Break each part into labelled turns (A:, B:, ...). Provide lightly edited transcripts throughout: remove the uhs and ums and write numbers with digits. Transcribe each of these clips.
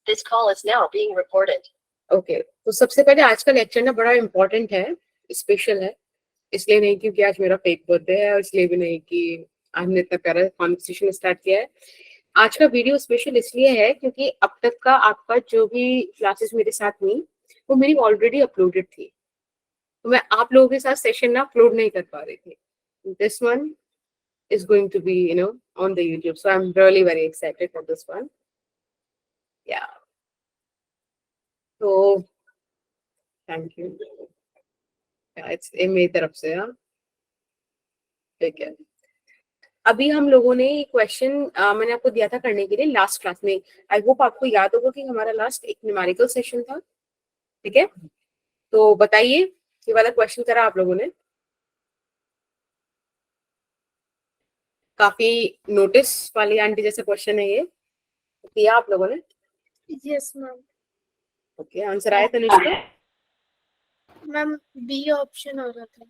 A: This call is now being recorded. Okay, तो सबसे पहले आज का लेक्चर ना बड़ा इम्पोर्टेंट है, स्पेशल है, इसलिए नहीं क्योंकि आज मेरा फेक बर्थडे है और इसलिए भी नहीं कि आज हमने इतना प्यारा कॉन्वर्सेशन स्टार्ट किया है। आज का वीडियो स्पेशल इसलिए है क्योंकि अब तक का आपका जो भी क्लासेस मेरे साथ हुई वो मेरी ऑलरेडी अपलोडेड थी, तो मैं आप लोगों के साथ सेशन ना अपलोड नहीं कर पा रही थी। This one is going to be, on the YouTube. So I'm really very excited for this one. Yeah. So, thank you. Yeah, it's मेरी तरफ से, हाँ, ठीक है। अभी हम लोगों ने क्वेश्चन मैंने आपको दिया था करने के लिए लास्ट क्लास में। आई होप आपको याद होगा कि हमारा लास्ट एक न्यूमेरिकल सेशन था, ठीक है। तो बताइए, ये वाला क्वेश्चन करा आप लोगों ने? काफी नोटिस वाली आंटी जैसा क्वेश्चन है ये, किया आप लोगों ने?
B: Yes ma'am.
A: ओके, आंसर आया तनिष्का?
B: मैम बी ऑप्शन आ रहा था।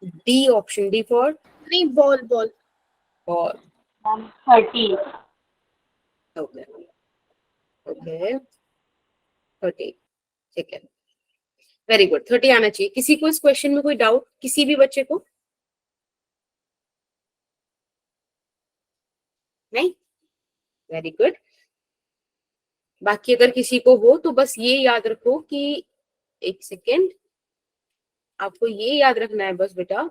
A: डी ऑप्शन, डी फॉर
B: नहीं, ball ball
A: ball.
C: 30.
A: Okay okay 30, ठीक है, वेरी गुड। 30 आना चाहिए। किसी को इस क्वेश्चन में कोई डाउट, किसी भी बच्चे को? नहीं, वेरी गुड। बाकी अगर किसी को हो तो बस ये याद रखो कि एक सेकेंड, आपको ये याद रखना है बस बेटा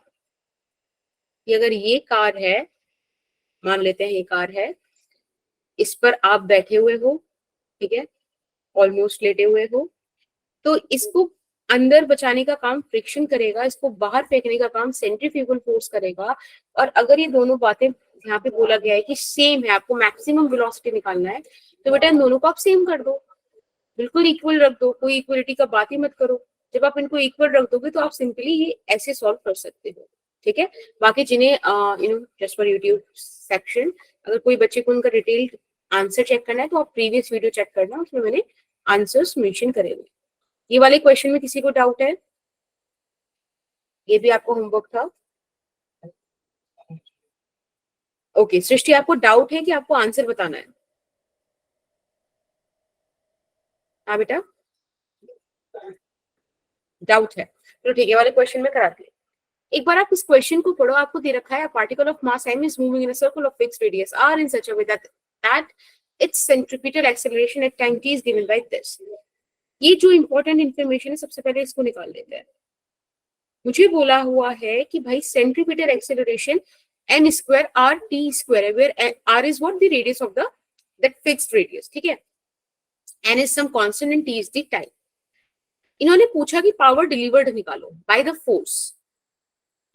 A: कि अगर ये कार है, मान लेते हैं ये कार है, इस पर आप बैठे हुए हो, ठीक है, ऑलमोस्ट लेटे हुए हो, तो इसको अंदर बचाने का काम फ्रिक्शन करेगा, इसको बाहर फेंकने का काम सेंट्रीफ्यूगल फोर्स करेगा। और अगर ये दोनों बातें यहाँ पे बोला गया है कि सेम है, आपको मैक्सिमम वेलोसिटी निकालना है, तो बेटा इन दोनों को आप सेम कर दो, बिल्कुल इक्वल रख दो, कोई इक्वलिटी का बात ही मत करो। जब आप इनको इक्वल रख दोगे तो आप सिंपली ये ऐसे सॉल्व कर सकते हो, ठीक है। बाकी जिन्हें जस्ट फॉर यूट्यूब सेक्शन, अगर कोई बच्चे को उनका डिटेल आंसर चेक करना है तो आप प्रीवियस वीडियो चेक करना, उसमें मैंने आंसर्स मेंशन करे हुए। ये वाले क्वेश्चन में किसी को डाउट है? ये भी आपको होमवर्क था। ओके, सृष्टि आपको डाउट है कि आपको आंसर बताना है? हाँ बेटा, डाउट है, तो ठीक है, वाले क्वेश्चन में कराती हूँ। एक बार आप इस क्वेश्चन को पढ़ो, आपको दे रखा है particle of mass m is moving in a circle of fixed radius r in such a way that its centripetal acceleration at time t is given by this. ये जो इंपॉर्टेंट इंफॉर्मेशन है सबसे पहले इसको निकाल लेते हैं। मुझे बोला हुआ है कि भाई centripetal acceleration n square r t square है, where r is what the radius of that fixed radius, ठीक है, n is some constant and t is the time. इन्होंने पूछा कि पावर डिलीवर्ड निकालो बाय द फोर्स।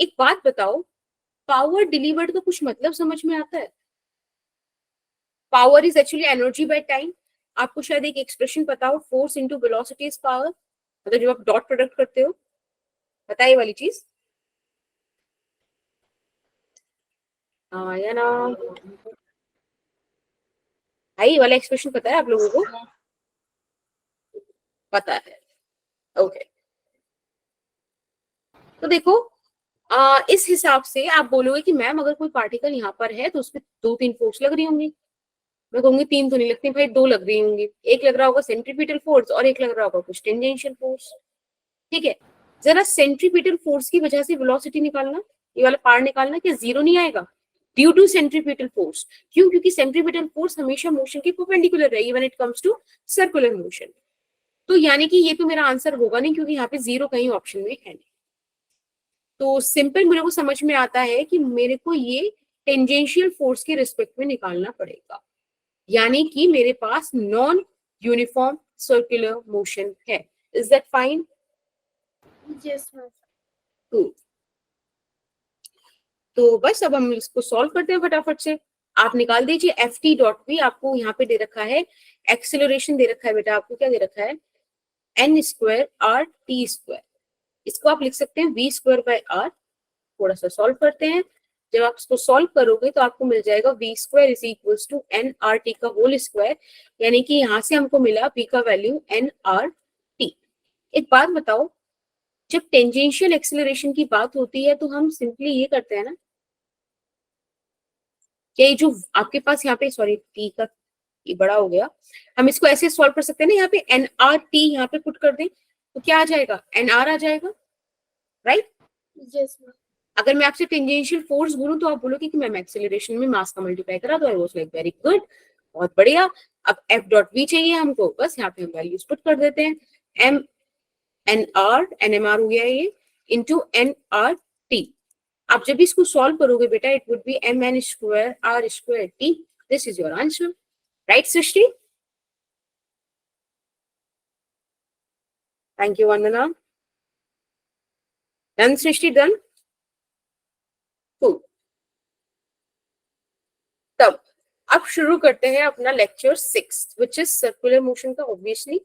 A: एक बात बताओ, पावर डिलीवर्ड का कुछ मतलब समझ में आता है? Power is actually energy by time. आपको शायद एक एक्सप्रेशन पता हो, force into velocity is power, मतलब जब आप डॉट प्रोडक्ट करते हो, पता है ये वाली चीज? हाँ या ना भाई, वाला एक्सप्रेशन पता है आप लोगों को? पता है, ओके। तो देखो, इस हिसाब से आप बोलोगे कि मैम अगर कोई पार्टिकल यहाँ पर है तो उसमें 2-3 फोर्स लग रही होंगी। मैं कहूंगी 3 तो नहीं लगती भाई, 2 लग रही होंगी। एक लग रहा होगा सेंट्रीपिटल फोर्स और एक लग रहा होगा कुछ टेंजेंशियल फोर्स, ठीक है। जरा सेंट्रीपिटल फोर्स की वजह से वेलोसिटी निकालना, ये वाला पार निकालना, क्या जीरो नहीं आएगा? Due to centripetal force. क्यों? क्योंकि सेंट्रीपिटल फोर्स हमेशा मोशन के परपेंडिकुलर है when it comes to circular motion. तो यानी कि ये तो मेरा आंसर होगा नहीं, क्योंकि यहाँ पे जीरो कहीं ऑप्शन में है नहीं। तो सिंपल मेरे को समझ में आता है कि मेरे को ये टेंजेंशियल फोर्स के रिस्पेक्ट में निकालना पड़ेगा, यानी कि मेरे पास नॉन यूनिफॉर्म सर्कुलर मोशन है। Is that fine?
B: Yes ma'am.
A: तो बस अब हम इसको सॉल्व करते हैं फटाफट से। आप निकाल दीजिए एफ टी डॉट वी। आपको यहाँ पे दे रखा है एक्सेलरेशन, दे रखा है बेटा, आपको क्या दे रखा है? N square R T square. इसको आप लिख सकते हैं वी स्क्वायर बाय आर। थोड़ा सा सॉल्व करते हैं। जब आप इसको सॉल्व करोगे तो आपको मिल जाएगा V square is equals to N R T का होल स्क्वायर, यानी कि यहाँ से हमको मिला वी का वैल्यू एन आर टी। एक बात बताओ, जब टेंजेंशियल एक्सेलरेशन की बात होती है तो हम सिंपली ये करते हैं ना, क्या ये जो आपके पास यहाँ पे, सॉरी टी का ये बड़ा हो गया। हम इसको ऐसे सॉल्व कर सकते हैं ना, यहाँ पे एन आर टी यहाँ पे पुट कर दें तो क्या आ जाएगा, एन आर आ जाएगा, राइट।
B: Yes, ma'am.
A: अगर मैं आपसे टेंजेंशियल फोर्स बोलूं तो आप बोलोगे कि मैम एक्सेलरेशन में मास का मल्टीप्लाई करा, तो I was like very good, बहुत बढ़िया। अब एफ डॉट वी चाहिए हमको, बस यहाँ पे हम वैल्यूज पुट कर देते हैं, M N R N M R हो गया ये, इंटू एन आर टी। आप जब भी इसको सॉल्व करोगे बेटा, it would be M N square R square T, this is your answer, right Srishti? Thank you Vandana. Done Srishti, done. तब अब शुरू करते हैं अपना lecture 6 which is circular motion का, ऑब्वियसली।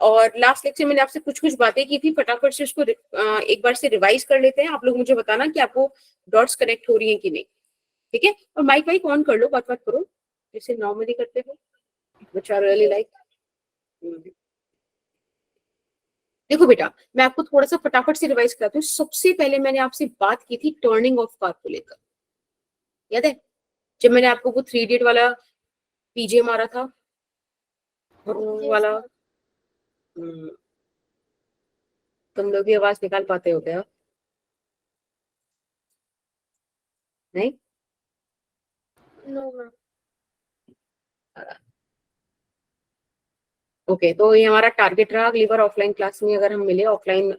A: और लास्ट लेक्चर मैंने आपसे कुछ कुछ बातें की थी, फटाफट से उसको एक बार से रिवाइज कर लेते हैं। आप लोग मुझे बताना कि आपको डॉट्स कनेक्ट हो रही हैं कि नहीं, ठीक है? और माइक वाइक ऑन कर लो, बात बात करो जैसे नॉर्मली करते हो, व्हिच आई रियली लाइक। देखो बेटा, मैं आपको थोड़ा सा फटाफट से रिवाइज कराती हूँ। सबसे पहले मैंने आपसे बात की थी टर्निंग ऑफ कार को लेकर, याद है? जब मैंने आपको वो 3 इडियट वाला पीजे मारा था, वो
B: Yes,
A: वाला।
B: ma'am.
A: तुम लोग भी आवाज निकाल पाते हो क्या? नहीं?
B: No, ma'am.
A: ओके, तो ये हमारा टारगेट रहा। अगली बार ऑफलाइन क्लास में अगर हम मिले, ऑफलाइन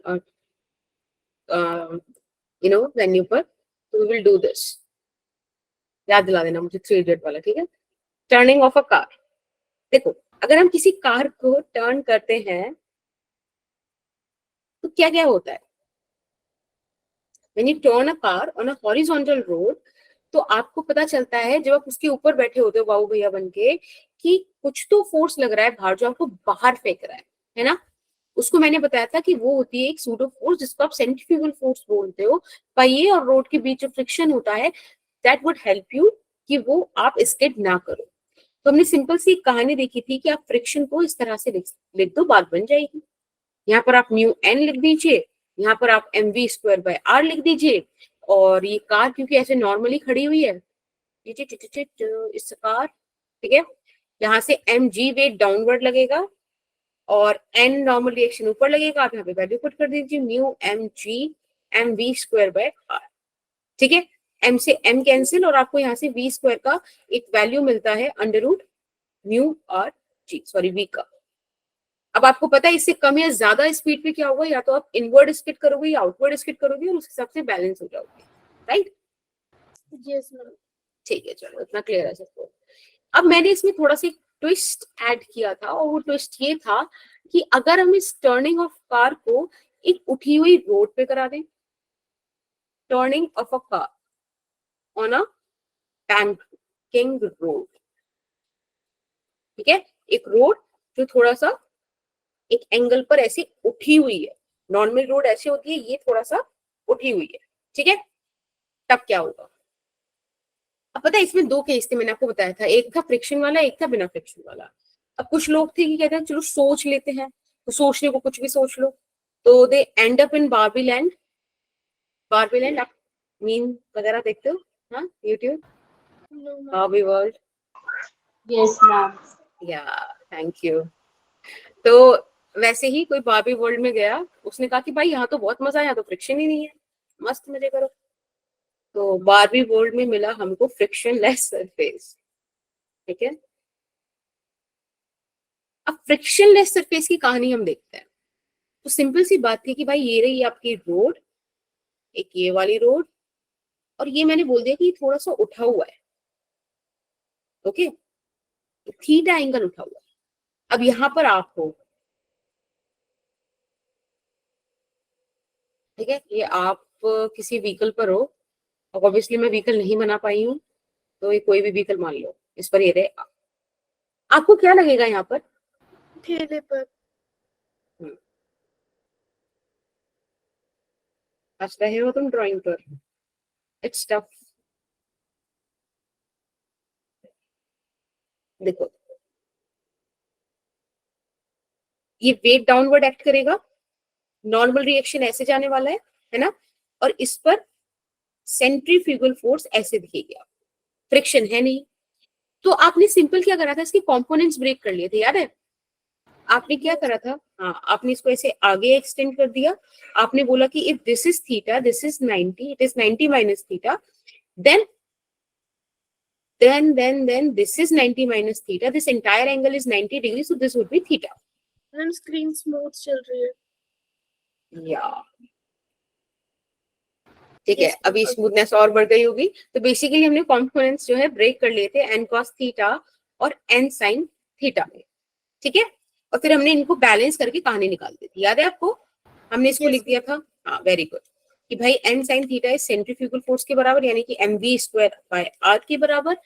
A: वेन्यू पर, तो वी विल डू दिस। याद दिला देना मुझे 3 इडियट वाला, ठीक है? Turning of a car. देखो, अगर हम किसी कार को टर्न करते हैं तो क्या क्या होता है? When you turn a car on a horizontal road, तो आपको पता चलता है जब आप उसके ऊपर बैठे होते हो बाबू भैया बनके, कि कुछ तो फोर्स लग रहा है बाहर जो आपको बाहर फेंक रहा है ना? उसको मैंने बताया था कि वो होती है एक सूडो फोर्स, जिसको आप सेंट्रीफ्यूगल फोर्स बोलते हो। पहिए और रोड के बीच जो फ्रिक्शन होता है, दैट वुड हेल्प यू कि वो आप स्किड ना करो। तो हमने सिंपल सी एक कहानी देखी थी कि आप फ्रिक्शन को इस तरह से लिख दो, बात बन जाएगी। यहाँ पर आप म्यू एन लिख दीजिए, यहाँ पर आप M V square by R लिख दीजिए। और ये कार क्योंकि ऐसे नॉर्मली खड़ी हुई है, इस कार, ठीक है, यहाँ से एम जी वेट डाउनवर्ड लगेगा और एन नॉर्मल रिएक्शन ऊपर लगेगा। आप यहाँ पे वैल्यू पुट कर दीजिए, mu M G M V square by R, ठीक है? एम से एम कैंसिल और आपको यहाँ से वी स्क्वायर का एक वैल्यू मिलता है under root mu are G, sorry V का। अब आपको पता है इससे कम या ज्यादा स्पीड पे क्या होगा, या तो आप इनवर्ड स्किड करोगे या आउटवर्ड स्किड करोगे और उस हिसाब से बैलेंस हो जाओगे, राइट?
B: Yes, ma'am.
A: ठीक है, चलो इतना क्लियर है सबको। अब मैंने इसमें थोड़ा सा ट्विस्ट ऐड किया था, और वो ट्विस्ट ये था कि अगर हम इस टर्निंग ऑफ कार को एक उठी हुई रोड पे करा दें, turning of a car on a banking road, ठीक है, एक रोड जो थोड़ा सा एक एंगल पर ऐसे उठी हुई है। नॉर्मल रोड ऐसे होती है, ये थोड़ा सा उठी हुई है, ठीक है? तब क्या होगा? अब पता है इसमें 2 केस थे, मैंने आपको बताया था, एक था फ्रिक्शन वाला, एक था बिना फ्रिक्शन वाला। अब कुछ लोग थे कि कहते हैं चलो सोच लेते हैं, तो सोचने को कुछ भी सोच लो, तो they end up in Barbie land. Barbie land आप मीम वगैरह देखते हो? हाँ, YouTube,
B: No, ma'am.
A: Barbie world.
C: Yes, ma'am.
A: या, थैंक यू। तो वैसे ही कोई बारबी वर्ल्ड में गया, उसने कहा कि भाई यहाँ तो बहुत मजा है, यहाँ तो फ्रिक्शन ही नहीं है, मस्त मजे करो। तो बारबी वर्ल्ड में मिला हमको फ्रिक्शन लेस सरफेस, ठीक है? अब फ्रिक्शन लेस सरफेस की कहानी हम देखते हैं। तो सिंपल सी बात थी कि भाई ये रही आपकी रोड, एक ये वाली रोड, और ये मैंने बोल दिया कि थोड़ा सा उठा हुआ है, ओके, थीटा एंगल उठा हुआ है। अब यहां पर आप हो, ठीक है, ये आप किसी व्हीकल पर हो, और ऑब्वियसली मैं व्हीकल नहीं बना पाई हूँ, तो ये कोई भी व्हीकल मान लो, इस पर ये रहे। आपको क्या लगेगा यहाँ पर?
B: ठेले पर.
A: हंस रहे हो तुम ड्राइंग पर, इट्स टफ। देखो, ये वेट डाउनवर्ड एक्ट करेगा, नॉर्मल रिएक्शन ऐसे जाने वाला है ना? और इस पर सेंट्रीफ्यूगल फोर्स ऐसे दिखेगी, आप फ्रिक्शन है नहीं, तो आपने सिंपल क्या करा था, इसके कंपोनेंट्स ब्रेक कर लिए थे, याद है? आपने क्या करा था, हाँ, आपने इसको ऐसे आगे एक्सटेंड कर दिया। आपने बोला कि if this is theta, this is 90, it is 90 minus theta, then this is 90 minus theta, this entire angle is 90 degrees, so this would be theta.
B: Ma'am screen smooth चल रही है।
A: Yeah. ठीक है,
B: Yes,
A: अभी
B: ma'am.
A: स्मूथनेस और बढ़ गई होगी। तो बेसिकली हमने कंपोनेंट्स जो है ब्रेक कर लिए थे, n cos थीटा और n sin थीटा में, ठीक है। और फिर हमने इनको बैलेंस करके कहानी निकाल दी थी, याद है आपको? हमने इसको
B: Yes,
A: लिख दिया था, हाँ वेरी गुड, कि भाई n sin theta is centrifugal force के बराबर, यानी कि mv स्क्वायर बाय r के बराबर,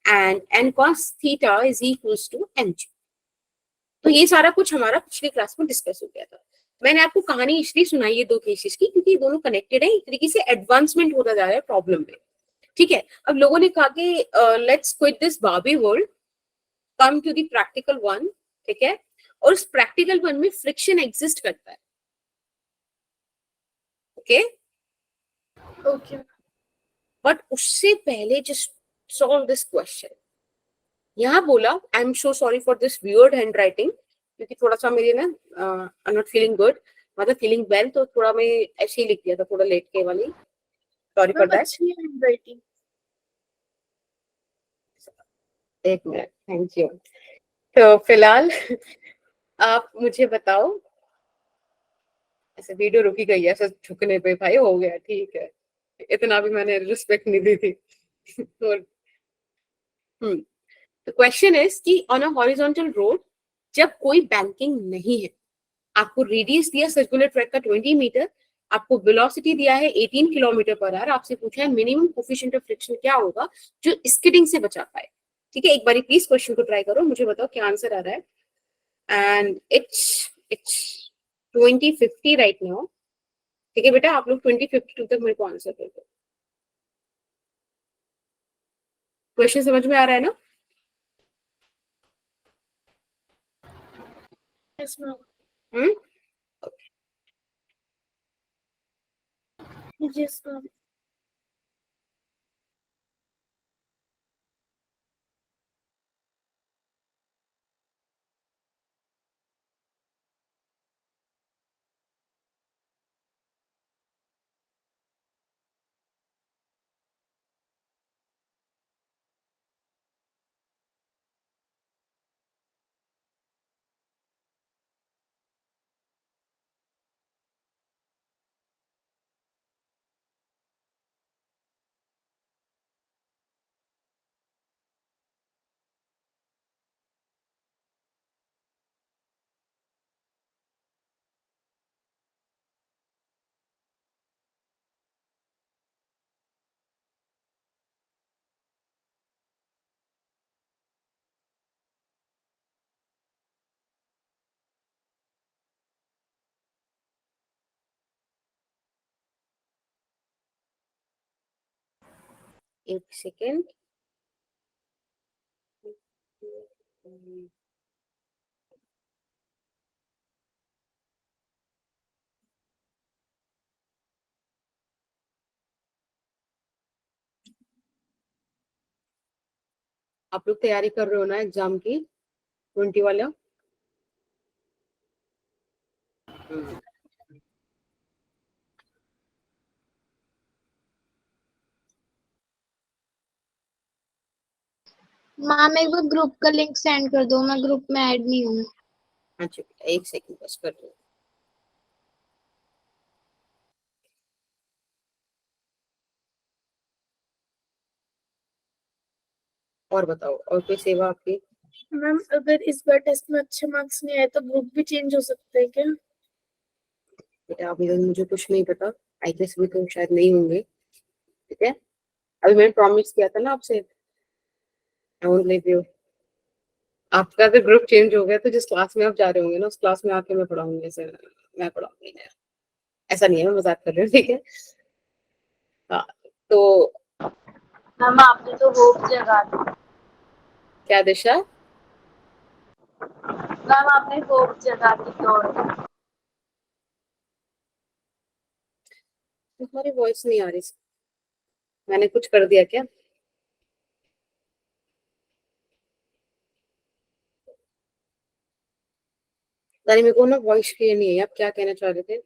A: and n cos theta is equals to mg। तो ये सारा कुछ हमारा पिछली क्लास में डिस्कस हो गया था। मैंने आपको कहानी इसलिए सुनाई है दो केसेस की, क्योंकि ये दोनों कनेक्टेड है, एक तरीके से एडवांसमेंट होता जा रहा है प्रॉब्लम में, ठीक है। अब लोगों ने कहा कि let's quit this Barbie world, come to the practical one, ठीक है। और उस प्रैक्टिकल वन में फ्रिक्शन एग्जिस्ट करता है, ओके।
B: okay.
A: बट उससे पहले जस्ट सॉल्व दिस क्वेश्चन। यहाँ बोला, I am so sorry for this weird hand writing, क्योंकि थोड़ा सा मेरी ना आई नॉट फीलिंग गुड, मतलब फीलिंग वेल, तो थोड़ा मैं ऐसे ही लिख दिया था, थोड़ा लेट के वाली, सॉरी फॉर
B: मैम
A: दैट।
B: अच्छी है हैंडराइटिंग।
A: एक मिनट, थैंक यू। तो फिलहाल आप मुझे बताओ, ऐसे वीडियो रुकी गई है, ऐसे झुकने पे भाई हो गया, ठीक है, इतना भी मैंने रिस्पेक्ट नहीं दी थी। और द क्वेश्चन इज कि ऑन अ हॉरिजॉन्टल रोड, जब कोई बैंकिंग नहीं है, आपको रेडियस दिया सर्कुलर ट्रैक का 20 मीटर, आपको वेलोसिटी दिया है 18 किलोमीटर पर आवर, आपसे पूछा है मिनिमम कोफिशिएंट ऑफ फ्रिक्शन क्या होगा जो स्किडिंग से बचा पाए, ठीक है। एक बारी प्लीज क्वेश्चन को ट्राई करो, मुझे बताओ क्या आंसर आ रहा है। एंड इट्स 2050 राइट नाउ, ठीक है बेटा, आप लोग 2052 तक मेरे को आंसर कर दो। क्वेश्चन समझ में आ रहा है ना?
B: Yes, ma'am.
A: हम्म
B: Yes, ma'am.
A: एक सेकेंड, आप लोग तैयारी कर रहे हो ना एग्जाम की 20 वाला? हम्म।
C: मैम एक बार ग्रुप का लिंक सेंड कर दो, मैं ग्रुप में ऐड नहीं हूँ।
A: अच्छा, एक सेकेंड बस कर दो। और बताओ, और कोई सेवा आपकी?
B: मैम अगर इस बार टेस्ट में अच्छे मार्क्स नहीं आए तो ग्रुप भी चेंज हो सकता है क्या?
A: बेटा अभी तो मुझे कुछ नहीं पता, आई गेस भी तो शायद नहीं होंगे, ठीक है। अभी मैंने प्रॉमिस किया था ना आपसे, आई वोंट लीव यू। आपका अगर ग्रुप चेंज हो गया तो जिस क्लास में आप जा रहे होंगे ना, उस क्लास में आके मैं पढ़ाऊंगी, ऐसे मैं पढ़ाऊंगी ना, ऐसा नहीं है, मैं मजाक कर रही हूँ, ठीक है। हाँ, तो
C: मैम आपने तो होप जगा दी।
A: क्या दिशा?
C: मैम आपने होप जगा दी और
A: तुम्हारी वॉइस नहीं आ रही, मैंने कुछ कर दिया क्या? तानी मेरे को ना वॉइस क्लियर नहीं है, आप क्या कहना चाह रहे थे?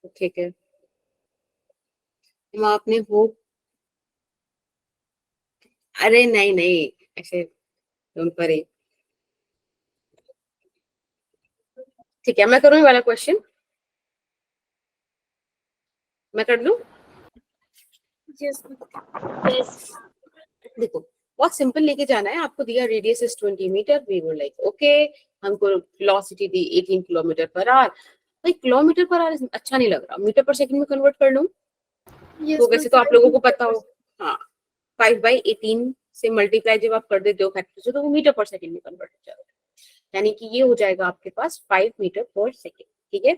A: ठीक है, हम आपने वो, अरे नहीं नहीं, ऐसे डोंट वरी। ठीक है, मैं करूँ ये वाला क्वेश्चन, मैं कर लूं?
B: Yes.
A: देखो बहुत सिंपल लेके जाना है आपको, दिया radius is 20 metre, we were like okay, हमको वेलोसिटी दी 18 किलोमीटर पर आवर। भाई किलोमीटर पर आवर अच्छा नहीं लग रहा, मीटर पर सेकंड में कन्वर्ट कर लूं?
B: Yes.
A: तो वैसे तो आप लोगों को पता हो, हाँ 5/18 से मल्टीप्लाई जब आप कर देते हो फैक्टर से, तो वो मीटर पर सेकंड में कन्वर्ट हो जाएगा, यानी कि ये हो जाएगा आपके पास 5 मीटर पर सेकंड। ठीक है,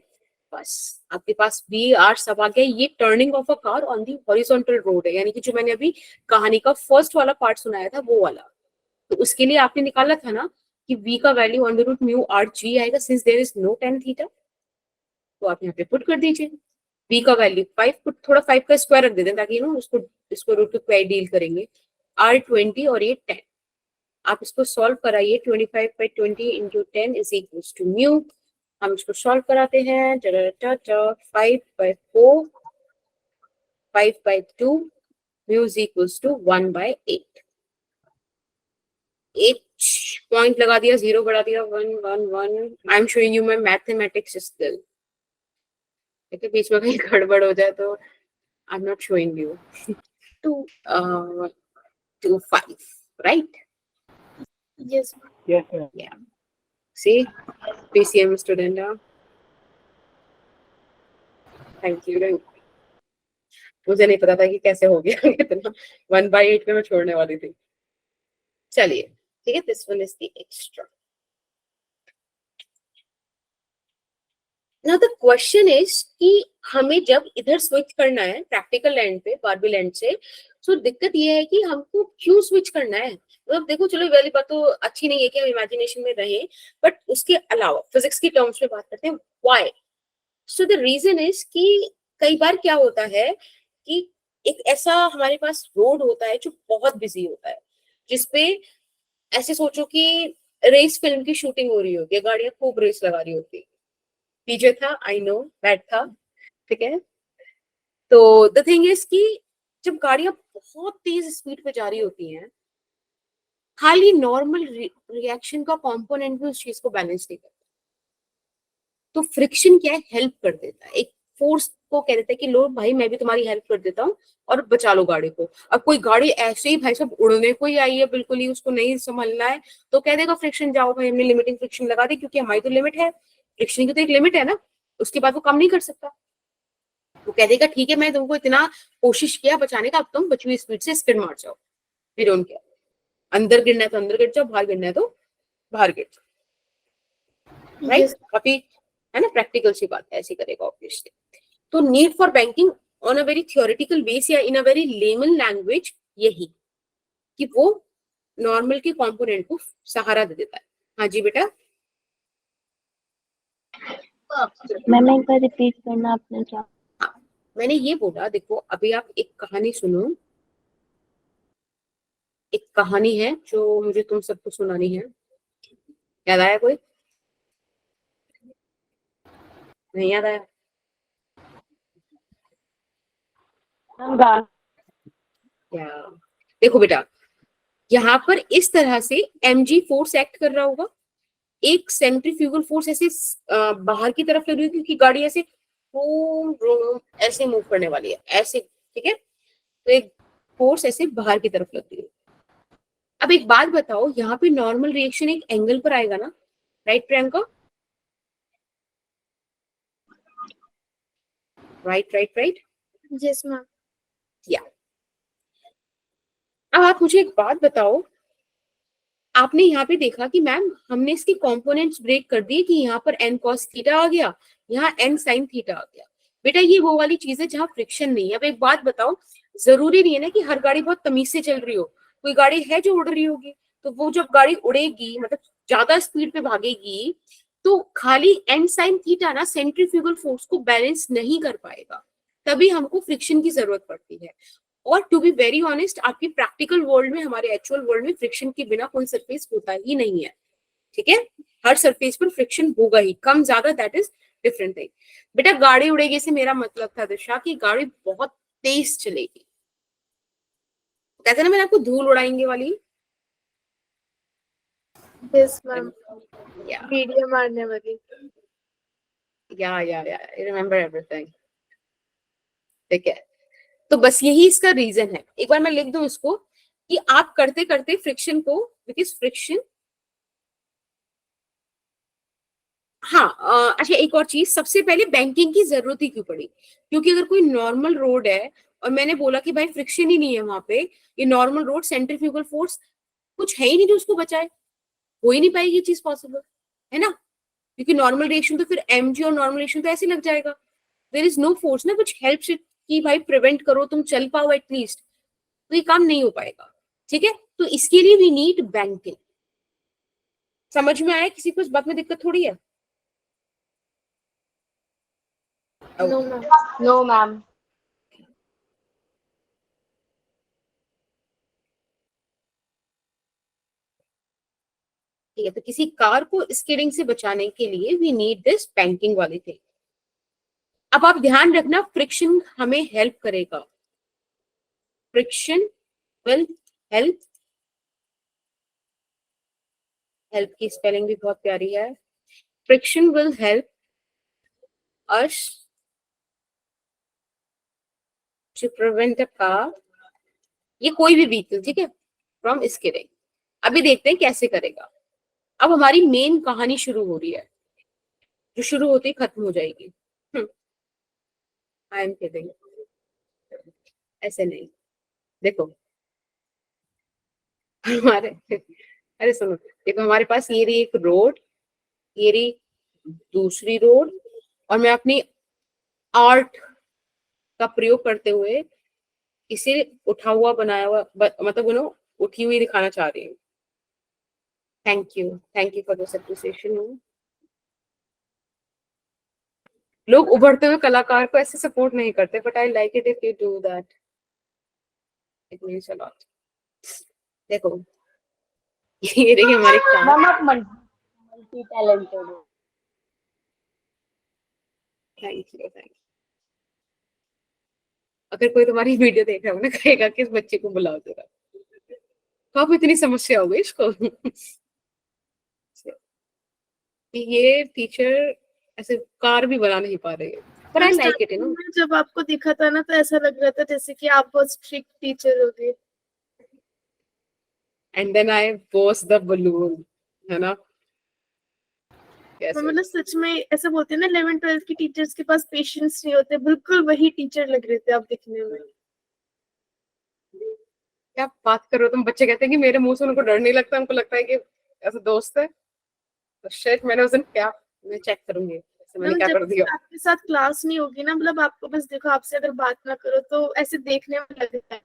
A: बस आपके पास बी आर सब आ गया। ये turning of a car on the horizontal road है, यानी कि जो मैंने अभी कहानी का फर्स्ट वाला पार्ट सुनाया था वो वाला। तो उसके लिए आपने निकाला था ना कि v का value under root mu are g आएगा, since there is no tan theta, तो आप यहाँ पे पुट कर दीजिए v का वैल्यू 5, पुट थोड़ा 5 का स्क्वायर रख देते हैं ताकि उसको इसको रूट पे डील करेंगे। r 20 और ये 10, आप इसको सॉल्व कराइए, 25/20 into 10 is equals to mu. हम इसको सॉल्व कराते हैं, 5/4, 5/2, mu is equals to 1/8। 8 point लगा दिया, 0 बढ़ा दिया, 1 1 1। I am showing you my mathematics skill, ठीक है, बीच में कहीं गड़बड़ हो जाए तो I am not showing you. 2 5, right?
B: Yes.
D: Yes, sir.
A: Yeah. See, PCM student. Thank you. मुझे नहीं पता था कि कैसे हो गया इतना, 1/8 में मैं छोड़ने वाली थी। चलिए ठीक है, this one is the extra. Now the question is कि हमें जब इधर स्विच करना है प्रैक्टिकल लैंड पे, बारबी लैंड से, तो दिक्कत ये है कि हमको क्यों स्विच करना है। मतलब देखो, चलो वाली बात तो अच्छी नहीं है कि हम इमेजिनेशन में रहें, बट उसके अलावा फिजिक्स की टर्म्स में बात करते हैं, why. So the reason is कि कई बार क्या होता है कि एक ऐसा हमारे पास रोड होता है जो बहुत बिजी होता है, जिसपे ऐसे सोचो कि रेस फिल्म की शूटिंग हो रही होगी, गाड़ियां खूब रेस लगा रही होती। पीछे था, आई नो बैड था, ठीक है। तो द थिंग इज कि जब गाड़ियां बहुत तेज स्पीड पे जा रही होती हैं, खाली नॉर्मल रिएक्शन का कंपोनेंट भी उस चीज को बैलेंस नहीं करता। तो फ्रिक्शन क्या है, हेल्प कर देता है, एक फोर्स को कह देता है कि लो भाई मैं भी तुम्हारी हेल्प कर देता हूँ और बचा लो गाड़ी को। अब कोई गाड़ी ऐसे ही भाई सब उड़ने को ही आई है, बिल्कुल ही उसको नहीं संभलना है, तो कह देगा फ्रिक्शन जाओ भाई, हमने लिमिटिंग फ्रिक्शन लगा दी, क्योंकि हमारी तो लिमिट है, फ्रिक्शन की तो एक लिमिट है ना, उसके बाद वो काम नहीं कर सकता। वो कह देगा ठीक है, मैं तुमको इतना कोशिश किया बचाने का, अब तुम बची हुई स्पीड से स्किड मार जाओ, वी डोंट केयर, अंदर गिरना है तो अंदर गिर जाओ, बाहर गिरना है तो बाहर गिर जाओ, राइट? काफी है ना प्रैक्टिकल सी बात है, ऐसी करेगा ऑब्वियसली। तो need for banking on a very theoretical base या इन अ वेरी लेमन लैंग्वेज यही कि वो नॉर्मल के कंपोनेंट को सहारा दे देता है। हाँ जी बेटा,
C: मैम एक बार रिपीट करना आपने क्या?
A: हाँ मैंने ये बोला, देखो अभी आप एक कहानी सुनो, एक कहानी है जो मुझे तुम सबको सुनानी है। याद आया कोई? नहीं याद आया? क्या? देखो बेटा, यहाँ पर इस तरह से mg फोर्स एक्ट कर रहा होगा, एक सेंट्रीफ्यूगल फोर्स ऐसे बाहर की तरफ लग रही है, क्योंकि गाड़ी ऐसे ऐसे मूव करने वाली है, ऐसे, ठीक है, तो एक फोर्स ऐसे बाहर की तरफ लग रही है। अब एक बात बताओ, यहाँ पे नॉर्मल रिएक्शन एक एंगल पर आएगा ना, right Priyanka? Right right right,
B: Yes, ma'am.
A: या। अब आप मुझे एक बात बताओ, आपने यहाँ पे देखा कि मैम हमने इसके कंपोनेंट्स ब्रेक कर दिए कि यहाँ पर n cos थीटा आ गया, यहाँ n sin थीटा आ गया। बेटा ये वो वाली चीज है जहाँ फ्रिक्शन नहीं है। अब एक बात बताओ, जरूरी नहीं है ना कि हर गाड़ी बहुत तमीज से चल रही हो, कोई गाड़ी है जो उड़ रही होगी, तो वो जब गाड़ी उड़ेगी, मतलब ज्यादा स्पीड पे भागेगी, तो खाली n sin थीटा ना सेंट्रीफ्यूगल फोर्स को बैलेंस नहीं कर पाएगा, तभी हमको फ्रिक्शन की जरूरत पड़ती है। और टू बी वेरी ऑनेस्ट, आपकी प्रैक्टिकल वर्ल्ड में, हमारे एक्चुअल वर्ल्ड में फ्रिक्शन के बिना कोई सरफेस होता ही नहीं है। ठीक है, हर सरफेस पर फ्रिक्शन होगा ही, कम ज्यादा दैट इज डिफरेंट थिंग। बेटा गाड़ी उड़ेगी से मेरा मतलब था दिशा कि गाड़ी बहुत तेज चलेगी, कहते ना मैंने आपको धूल उड़ाएंगे वाली।
B: यस मैम,
A: या
B: वीडियो मारने वाली।
A: या आई रिमेम्बर एवरीथिंग। ठीक है, तो बस यही इसका रीजन है। एक बार मैं लिख दूं इसको कि आप करते करते फ्रिक्शन को, बिकॉज फ्रिक्शन, हाँ अच्छा एक और चीज, सबसे पहले बैंकिंग की जरूरत ही क्यों पड़ी, क्योंकि अगर कोई नॉर्मल रोड है और मैंने बोला कि भाई फ्रिक्शन ही नहीं है वहां पे, ये नॉर्मल रोड, सेंट्रीफ्यूगल फोर्स कुछ है ही नहीं जो उसको बचाए, हो ही नहीं पाएगी ये चीज पॉसिबल, है ना, क्योंकि नॉर्मल रिएक्शन तो फिर mg और नॉर्मल रिएक्शन तो ऐसे लग जाएगा, देयर इज नो फोर्स ना विच हेल्प्स इट कि भाई प्रिवेंट करो, तुम चल पाओ एटलीस्ट, तो ये काम नहीं हो पाएगा। ठीक है, तो इसके लिए वी नीड बैंकिंग। समझ में आया, किसी को इस बात में दिक्कत थोड़ी है?
B: No ma'am.
C: No ma'am.
A: ठीक है, तो किसी कार को स्किडिंग से बचाने के लिए वी नीड दिस बैंकिंग वाली थिंग। अब आप ध्यान रखना, फ्रिक्शन हमें हेल्प करेगा, फ्रिक्शन विल हेल्प, हेल्प की स्पेलिंग भी बहुत प्यारी है, friction will help us to prevent a car, ये कोई भी व्हीकल, ठीक है, फ्रॉम स्किडिंग। अभी देखते हैं कैसे करेगा। अब हमारी मेन कहानी शुरू हो रही है, जो शुरू होती ही खत्म हो जाएगी। आई एम किडिंग, ऐसे नहीं, देखो हमारे, अरे सुनो, देखो हमारे पास ये रही एक रोड, ये रही दूसरी रोड, और मैं अपनी आर्ट का प्रयोग करते हुए इसे उठा हुआ बनाया हुआ मतलब उठी हुई दिखाना चाह रही हूँ। Thank you for this appreciation. लोग उभरते हुए कलाकार को ऐसे सपोर्ट नहीं करते, but I like it if you do that, it means a lot. देखो ये देखिए हमारे कार,
C: मैम आप मल्टी टैलेंटेड हो।
A: Thank you. अगर कोई तुम्हारी वीडियो देख रहा हो ना, कहेगा कि इस बच्चे को बुलाओ जरा, कब इतनी समस्या हो गई इसको ये टीचर ऐसे कार भी बना नहीं पा रही है, पर I like it, you know.
B: में जब आपको दिखा था ना तो ऐसा लग रहा था जैसे कि आप बहुत स्ट्रिक्ट टीचर होगे।
A: And then I burst the balloon, है ना, कैसे?
B: मतलब सच में ऐसा बोलते हैं ना, 11th-12th की टीचर्स के पास पेशेंस नहीं होते, बिल्कुल वही टीचर लग रहे थे आप दिखने में।
A: क्या बात कर रहे हो तुम, बच्चे कहते हैं कि मेरे मुंह से उनको डर नहीं लगता, उनको लगता है कि ऐसा दोस्त है, तो शायद मैंने उस दिन क्या, मैं चेक करूंगी ऐसे मैंने क्या
B: जब
A: कर दिया।
B: आपके साथ क्लास नहीं होगी ना, मतलब आपको बस देखो, आपसे अगर बात ना करो तो ऐसे देखने में लगता है।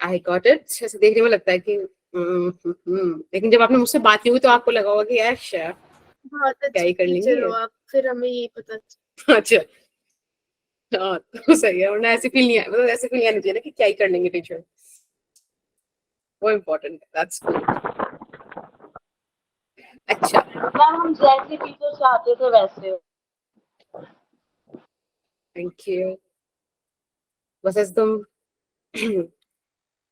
A: आई गॉट इट, ऐसे देखने में लगता है कि लेकिन जब आपने मुझसे बात की हुई तो आपको लगा होगा कि यार क्या
B: बहुत अच्छे
A: ही कर लेंगे
B: टीचर हो आप, फिर हमें यही पता
A: अच्छा, हाँ तो सही है, वरना ऐसे फील नहीं आया, मतलब ऐसे फील नहीं आना चाहिए ना कि क्या ही कर लेंगे टीचर, वो इम्पोर्टेंट है, दैट्स गुड। अच्छा
C: मैम हम जैसे टीचर चाहते थे वैसे हो।
A: थैंक यू, बस ऐसे तुम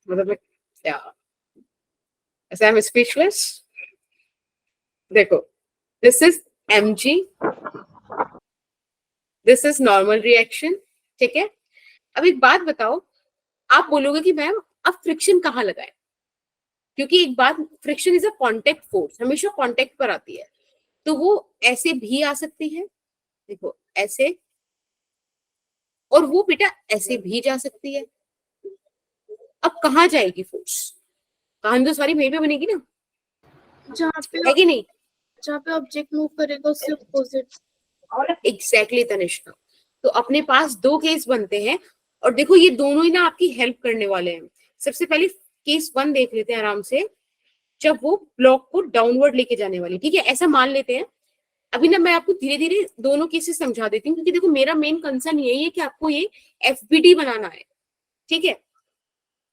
A: मतलब मैं क्या, ऐसे आई एम स्पीचलेस। देखो this is mg, this is normal reaction, ठीक है। अब एक बात बताओ, आप बोलोगे कि मैम अब फ्रिक्शन कहाँ लगाए, क्योंकि एक बात, friction is a contact force, हमेशा कांटेक्ट पर आती है, तो वो ऐसे भी आ सकती है, देखो ऐसे, और वो बेटा ऐसे भी जा सकती है। अब कहाँ जाएगी फोर्स, कहानी तो सारी वहीं पे बनेगी ना, है कि नहीं?
B: जहाँ पे ऑब्जेक्ट मूव करेगा उससे अपोजिट।
A: एग्जैक्टली तनिष्का, तो अपने पास दो केस बनते हैं, और देखो ये दोनों ही ना आपकी हेल्प करने वाले हैं। सबसे पहले केस 1 देख लेते हैं आराम से, जब वो ब्लॉक को डाउनवर्ड लेके जाने वाली, ठीक है, ऐसा मान लेते हैं। अभी ना मैं आपको धीरे धीरे दोनों केसेस समझा देती हूँ, क्योंकि देखो मेरा मेन कंसर्न यही है कि आपको ये एफबीडी बनाना है, ठीक है।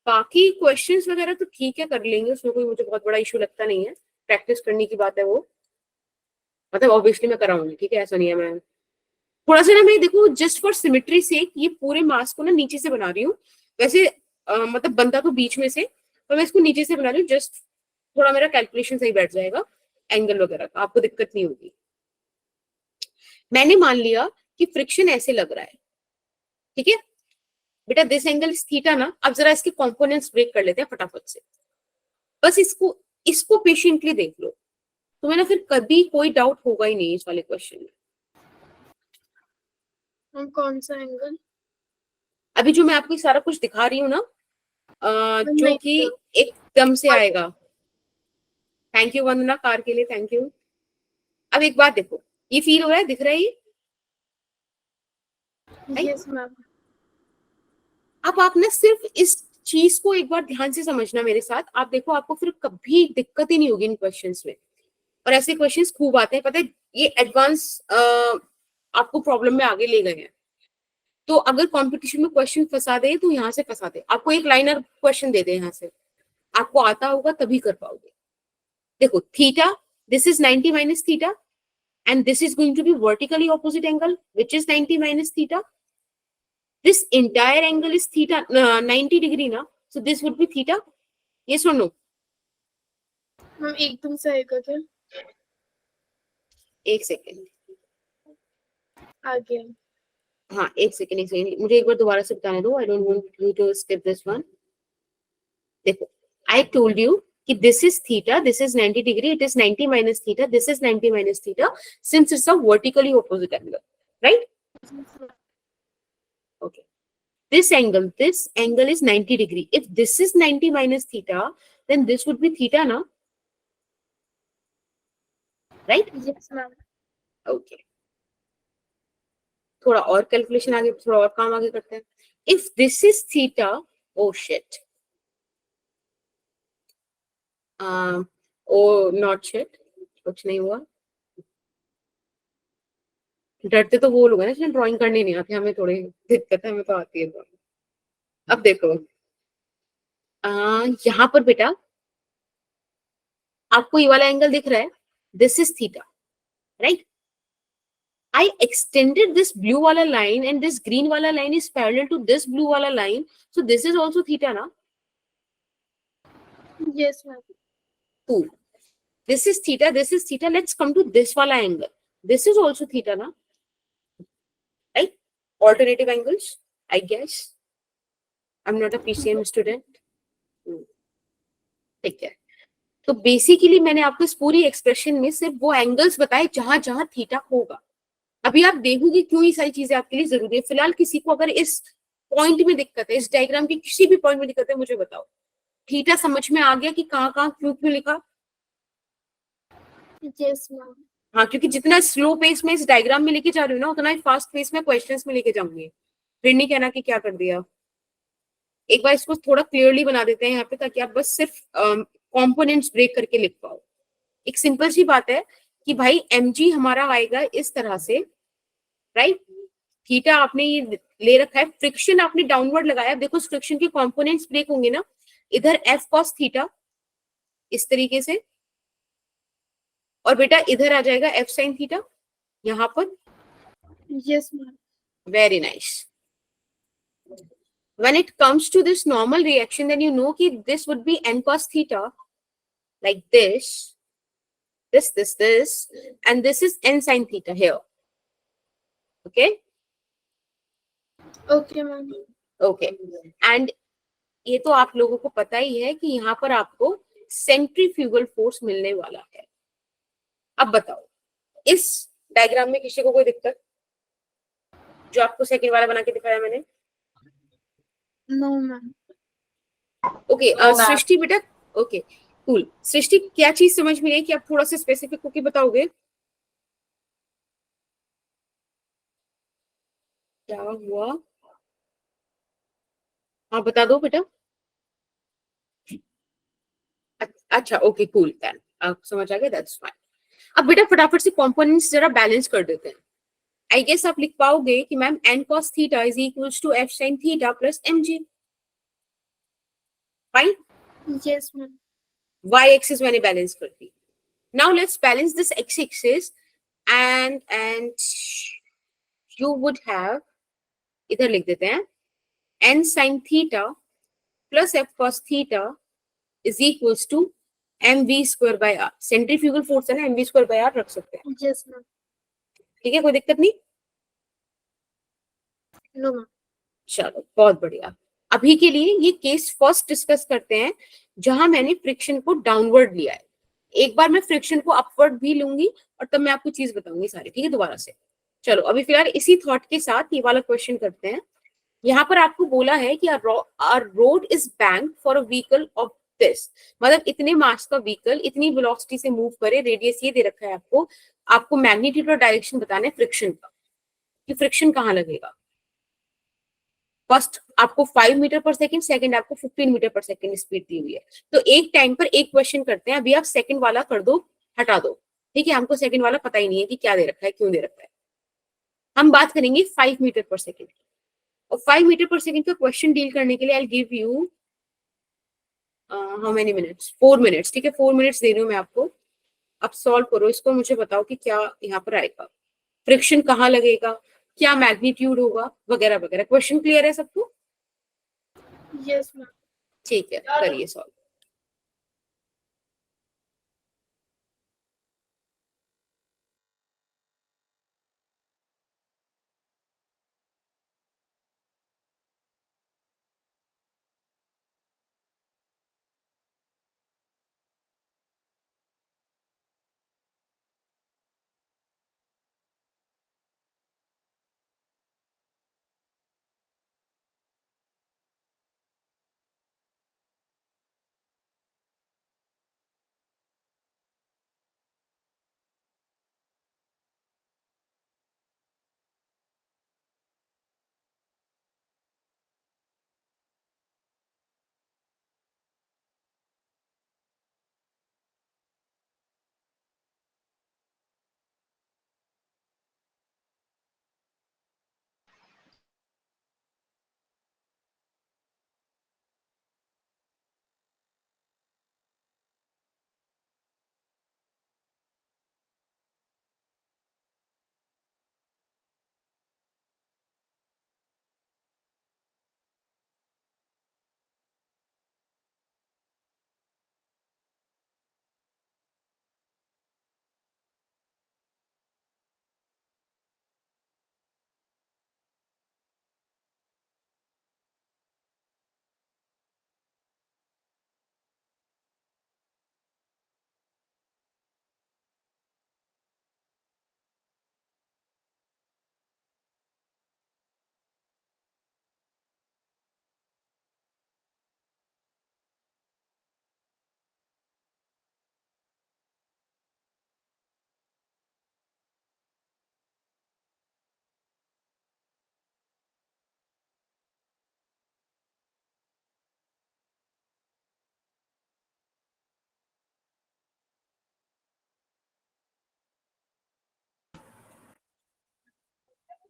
A: बाकी क्वेश्चंस वगैरह तो ठीक है, कर लेंगे, उसमें कोई मुझे बहुत बड़ा इशू लगता नहीं है, प्रैक्टिस करने की बात है वो, मतलब ऑब्वियसली मैं कराऊंगी, ठीक है, ऐसा नहीं है। मैं थोड़ा सा ना, मैं देखो जस्ट फॉर सिमेट्री से ये पूरे मास्क को ना नीचे से बना रही हूँ, वैसे मतलब बनता तो बीच में से, तो मैं इसको नीचे से बना रही हूँ, जस्ट थोड़ा मेरा कैलकुलेशन सही बैठ जाएगा, एंगल वगैरह का आपको दिक्कत नहीं होगी। मैंने मान लिया कि फ्रिक्शन ऐसे लग रहा है, ठीक है बेटा, दिस एंगल इज थीटा ना। अब जरा इसके कंपोनेंट्स ब्रेक कर लेते हैं फटाफट से, बस इसको इसको पेशेंटली देख लो, तुम्हें ना फिर कभी कोई डाउट होगा ही नहीं इस वाले क्वेश्चन में।
B: हम कौन सा एंगल?
A: अभी जो मैं आपको सारा कुछ दिखा रही हूँ ना, जो
B: नहीं,
A: कि एकदम से आएगा। थैंक यू वंदना, कार के लिए थैंक यू। अब एक बात देखो, ये फील हो रहा है, दिख रहा है ये?
B: Yes ma'am.
A: अब आप ना सिर्फ इस चीज को एक बार ध्यान से समझना मेरे साथ, आप देखो आपको फिर कभी दिक्कत ही नहीं होगी इन क्वेश्चंस में, और ऐसे क्वेश्चंस खूब आते हैं, पता है, ये एडवांस आपको प्रॉब्लम में आगे ले गए हैं। तो अगर कंपटीशन में क्वेश्चन फंसा दे तो यहाँ से फंसा दे, आपको एक लाइनर क्वेश्चन दे दे यहाँ से, आपको आता होगा तभी कर पाओगे। देखो theta, this is 90 minus theta, and this is going to be vertically opposite angle which is 90 minus theta. This entire angle is theta 90 degree ना, so this would be theta. Yes or no?
B: हम एकदम से आएगा क्या?
A: एक second,
B: आगे।
A: हाँ एक सेकेंड, मुझे एक बार दोबारा से बताने दो, I don't want you to skip this one. देखो आई टोल्ड यू कि this is theta, this is 90 degree, it is 90 minus theta, this is 90 minus theta, since it's a vertically opposite angle, right? Okay. This angle is 90 degree. If this is 90 minus theta, then this would be theta, na? Right?
B: Yes ma'am.
A: Okay. थोड़ा और calculation आगे, थोड़ा और काम आगे करते हैं। If this is theta, oh shit. Oh not shit. कुछ नहीं हुआ। डरते तो वो लोग हैं ना जिन्हें ड्राइंग करनी नहीं आती, हमें थोड़ी दिक्कत है, हमें तो आती है। अब देखो यहाँ पर बेटा आपको ये वाला एंगल दिख रहा है, this is theta, right? I extended this blue wala line and this green wala line is parallel to this blue wala line. So this is also theta, na?
B: Yes ma'am.
A: Cool. This is theta, this is theta. Let's come to this wala angle. This is also theta, na? Right? Alternative angles, I guess. I'm not a PCM student. ठीक है। तो basically मैंने आपको इस पूरी expression में सिर्फ वो एंगल्स बताए जहां जहां थीटा होगा। अभी आप देखोगे क्यों ये सारी चीजें आपके लिए जरूरी है। फिलहाल किसी को अगर इस पॉइंट में दिक्कत है, इस डायग्राम की किसी भी पॉइंट में दिक्कत है, मुझे बताओ। थीटा समझ में आ गया कि कहाँ कहाँ क्यों क्यों लिखा?
B: Yes ma'am.
A: हाँ, क्योंकि जितना स्लो पेस में इस डायग्राम में लेके जा रही हूँ ना, उतना ही फास्ट पेस में क्वेश्चंस में लेके जाऊंगी। फिर नहीं कहना कि क्या कर दिया। एक बार इसको थोड़ा क्लियरली बना देते हैं यहाँ पे, ताकि आप बस सिर्फ कंपोनेंट्स ब्रेक करके लिख पाओ। एक सिंपल सी बात है कि भाई mg हमारा आएगा इस तरह से, राइट? थीटा आपने ये ले रखा है, फ्रिक्शन आपने डाउनवर्ड लगाया, देखो फ्रिक्शन के कंपोनेंट्स ब्रेक होंगे ना, इधर f cos थीटा इस तरीके से, और बेटा इधर आ जाएगा f sin थीटा यहाँ पर।
B: Yes ma'am.
A: Very nice. When it comes to this normal reaction, then you know that this would be n cos theta, like this, and this is n sin theta here. Okay?
B: Okay ma'am.
A: Okay. And ये तो आप लोगों को पता ही है कि यहाँ पर आपको सेंट्रीफ्यूगल फोर्स मिलने वाला है। अब बताओ, इस डायग्राम में किसी को कोई दिक्कत? जो आपको सेकंड वाला बना के दिखाया मैंने?
B: No ma'am.
A: ओके, सृष्टि बेटा, ओके कूल। सृष्टि, क्या चीज समझ में आई कि आप थोड़ा सा स्पेसिफिक होके बताओगे क्या हुआ? हाँ बता दो बेटा। अच्छा ओके कूल, देन आप समझ आ गए, दैट्स फाइन। अब बेटा फटाफट से कंपोनेंट्स जरा बैलेंस कर देते हैं। आई गेस आप लिख पाओगे कि ma'am n cos theta is equals to f sin theta plus mg। Fine.
B: Yes, ma'am.
A: Y axis मैंने बैलेंस कर दी. Now let's balance this x axis and you would have, इधर लिख देते हैं, n sin theta plus f cos theta is equals to mv square by r. Centrifugal force है ना, mv square by r रख सकते हैं.
B: Yes, ma'am.
A: ठीक है, कोई दिक्कत नहीं.
B: No, ma'am.
A: चलो बहुत बढ़िया. अभी के लिए ये केस फर्स्ट डिस्कस करते हैं जहां मैंने फ्रिक्शन को डाउनवर्ड लिया है. एक बार मैं फ्रिक्शन को अपवर्ड भी लूंगी और तब मैं आपको चीज बताऊंगी सारी. ठीक है, दोबारा से. चलो अभी फिलहाल इसी थॉट के साथ ये वाला क्वेश्चन करते हैं. यहाँ पर आपको बोला है कि road is bank for a vehicle of this, मतलब इतने मास का व्हीकल इतनी वेलोसिटी से मूव करे, रेडियस ये दे रखा है आपको. आपको मैग्नीट्यूड और डायरेक्शन बताना है फ्रिक्शन का, कि फ्रिक्शन कहाँ लगेगा. फर्स्ट आपको 5 मीटर पर सेकंड, सेकंड आपको 15 मीटर पर सेकंड स्पीड दी हुई है. तो एक टाइम पर एक क्वेश्चन करते हैं. अभी आप सेकंड वाला कर दो, हटा दो. ठीक है, हमको सेकंड वाला पता ही नहीं है कि क्या दे रखा है, क्यों दे रखा है. हम बात करेंगे 5 मीटर पर सेकंड. और 5 मीटर पर सेकंड का क्वेश्चन डील करने के लिए I give you how many minutes, 4 minutes. ठीक है, 4 मिनट्स दे रही हूँ मैं आपको. अब सॉल्व करो इसको, मुझे बताओ कि क्या यहाँ पर आएगा, फ्रिक्शन कहाँ लगेगा, क्या मैग्नीट्यूड होगा, वगैरह वगैरह. क्वेश्चन क्लियर है सबको?
B: Yes, ma'am.
A: ठीक है, करिए सॉल्व.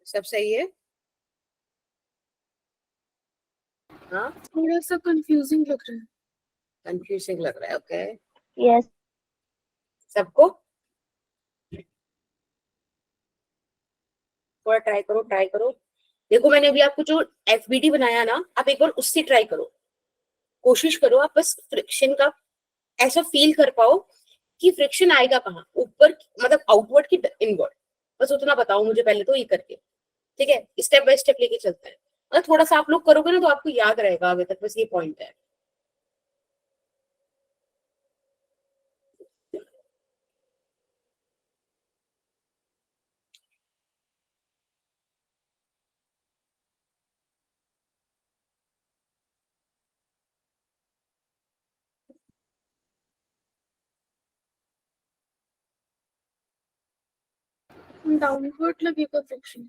A: सब सही है? हाँ,
B: थोड़ा सा कंफ्यूजिंग लग रहा है.
A: कंफ्यूजिंग लग रहा है. Okay,
C: Yes.
A: सबको थोड़ा ट्राई करो, ट्राई करो. देखो मैंने अभी आपको जो एफबीडी बनाया ना, आप एक बार उससे ट्राई करो. कोशिश करो आप बस फ्रिक्शन का ऐसा फील कर पाओ कि फ्रिक्शन आएगा कहाँ, ऊपर मतलब आउटवर्ड की इनवर्ड. बस उतना बताओ मुझे पहले तो ये करके. ठीक है, स्टेप बाय स्टेप लेके चलते हैं. मतलब थोड़ा सा आप लोग करोगे ना तो आपको याद रहेगा आगे तक. बस ये पॉइंट है.
B: डाउनवर्ड लगेगा फ्रिक्शन.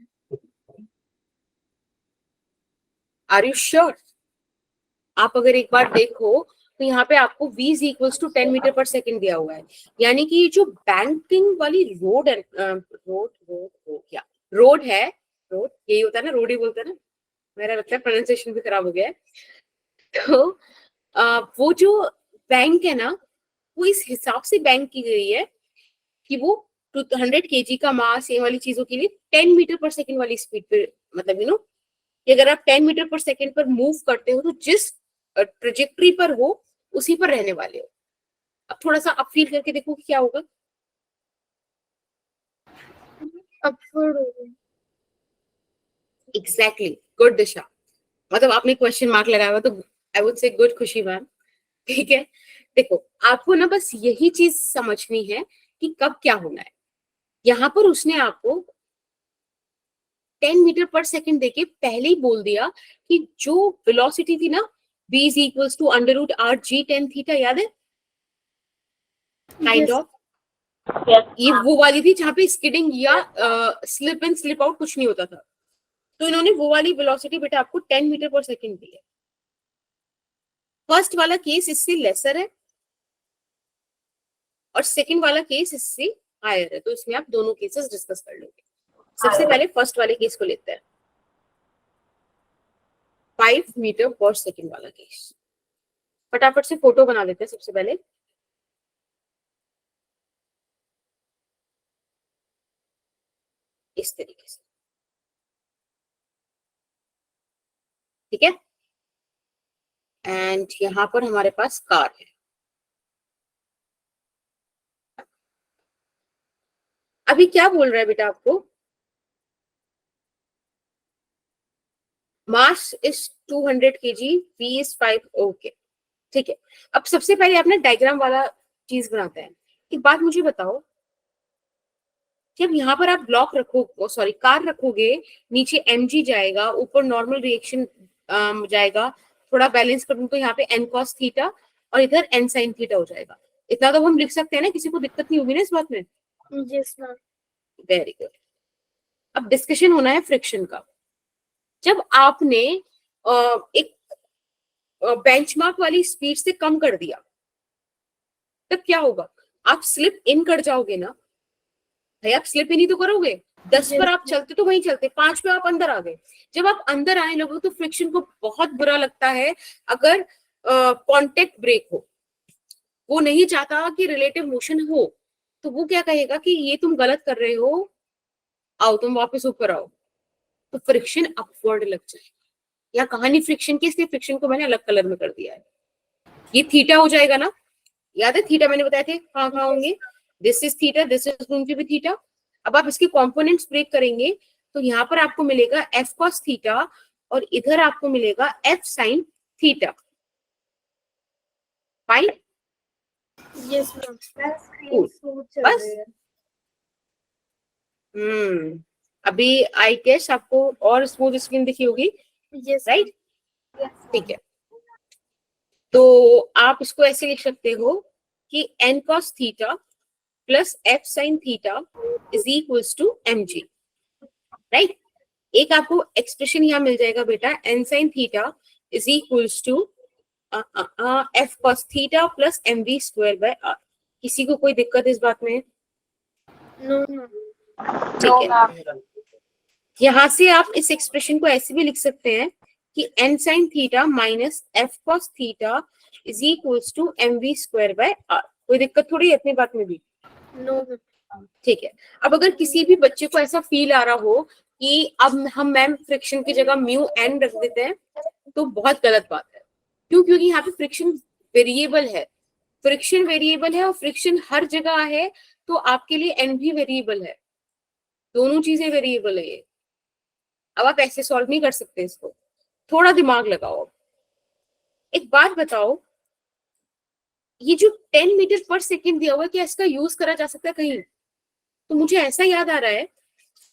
A: Are you sure? आप अगर एक बार देखो तो यहाँ पे आपको v is equals to 10 metre पर सेकंड दिया हुआ है. यानी कि ये जो बैंकिंग वाली रोड है, रोड है, रोड यही होता है ना, रोड ही बोलते हैं ना. मेरा लगता है प्रोनाउंसिएशन भी खराब हो गया है. तो वो जो बैंक है ना, वो इस हिसाब से बैंक की गई है कि वो 100 kg का मास ये वाली चीजों के लिए 10 मीटर पर सेकंड वाली स्पीड पे, मतलब कि अगर आप 10 मीटर पर सेकंड पर मूव करते हो तो जिस ट्रेजेक्टरी पर हो उसी पर रहने वाले हो। अब थोड़ा सा आप फील करके देखो कि क्या होगा।
B: अपवर्ड हो गया।
A: एग्जैक्टली, गुड दिशा। मतलब आपने क्वेश्चन मार्क लगाया हुआ, तो आई वुड से गुड खुशी मैम। ठीक है, देखो आपको ना बस यही चीज समझनी है कि कब क्या होना है। यहाँ पर उसने आपको 10 मीटर पर सेकंड देके पहले ही बोल दिया कि जो वेलोसिटी थी ना v is equals to under root R G tan theta, याद है काइंड
B: Yes.
A: ऑफ। ये वो वाली थी जहां पे स्किडिंग या स्लिप इन स्लिप आउट कुछ नहीं होता था। तो इन्होंने वो वाली वेलोसिटी बेटा आपको 10 मीटर पर सेकंड दी है। फर्स्ट वाला केस इससे लेसर है और सेकंड वाला केस इससे हायर है, तो इसमें आप दोनों केसेस डिस्कस कर लोगे। सबसे पहले फर्स्ट वाले केस को लेते हैं, 5 मीटर पर सेकंड वाला केस। फटाफट से फोटो बना लेते हैं सबसे पहले। इस तरीके से, ठीक है। एंड यहां पर हमारे पास कार है। अभी क्या बोल रहा है बेटा आपको, mass is 200 kg, v is 5, okay ठीक है। अब सबसे पहले आपने डायग्राम वाला चीज बनाते हैं। एक बात मुझे बताओ, जब यहाँ पर आप ब्लॉक रखो, सॉरी कार रखोगे, नीचे mg जाएगा, ऊपर नॉर्मल रिएक्शन जाएगा, थोड़ा बैलेंस कर दूं तो यहाँ पे n cos थीटा और इधर n sin थीटा हो जाएगा। इतना तो हम लिख सकते हैं ना, किसी को दिक्कत नहीं होगी ना इस बात में।
B: Yes, ma'am.
A: Very good. अब डिस्कशन होना है फ्रिक्शन का। जब आपने एक बेंचमार्क वाली स्पीड से कम कर दिया, तब क्या होगा, आप स्लिप इन कर जाओगे ना भाई, आप स्लिप इन ही तो करोगे। 10 पर आप चलते तो वहीं चलते, 5 पे आप अंदर आ गए। जब आप अंदर आने लगो तो फ्रिक्शन को बहुत बुरा लगता है अगर कांटेक्ट ब्रेक हो। वो नहीं चाहता कि रिलेटिव मोशन हो, तो वो क्या कहेगा कि ये तुम गलत कर रहे हो, आओ तुम वापस ऊपर आओ, तो फ्रिक्शन अपवर्ड लग जाएगा। या कहानी फ्रिक्शन की, इसलिए फ्रिक्शन को मैंने अलग कलर में कर दिया है। ये थीटा हो जाएगा ना, याद है थीटा मैंने बताए थे कहाँ कहाँ होंगे, this is theta, this is going to be theta. अब आप इसके कंपोनेंट्स ब्रेक करेंगे तो यहाँ पर आपको मिलेगा f cos थीटा और इधर आपको मिलेगा f sin theta. Fine,
B: Yes, ma'am.
A: बस। अभी आई गेस आपको और स्मूथ स्क्रीन दिखी होगी,
B: Yes,
A: राइट? ठीक है, तो आप इसको ऐसे लिख सकते हो कि n cos theta plus f sin theta is equals to mg, right? एक आपको एक्सप्रेशन यहाँ मिल जाएगा बेटा, n sin theta is equals to f cos theta plus mv square by r। किसी को कोई दिक्कत इस बात में?
B: No, no.
A: ठीक है, यहाँ से आप इस एक्सप्रेशन को ऐसे भी लिख सकते हैं कि n sin theta minus f cos theta is equals to mv square by r। कोई दिक्कत थोड़ी है इतनी बात में भी?
B: No, ma'am.
A: ठीक है। अब अगर किसी भी बच्चे को ऐसा फील आ रहा हो कि अब हम मैम फ्रिक्शन की जगह म्यू एन रख देते हैं, तो बहुत गलत बात है। क्यों? क्योंकि यहाँ पे फ्रिक्शन वेरिएबल है, फ्रिक्शन वेरिएबल है और फ्रिक्शन हर जगह है, तो आपके लिए एन भी वेरिएबल है, दोनों चीजें वेरिएबल है ये। अब आप ऐसे सॉल्व नहीं कर सकते इसको, थोड़ा दिमाग लगाओ। एक बात बताओ, ये जो 10 मीटर पर सेकेंड दिया हुआ है, क्या इसका यूज करा जा सकता है कहीं? तो मुझे ऐसा याद आ रहा है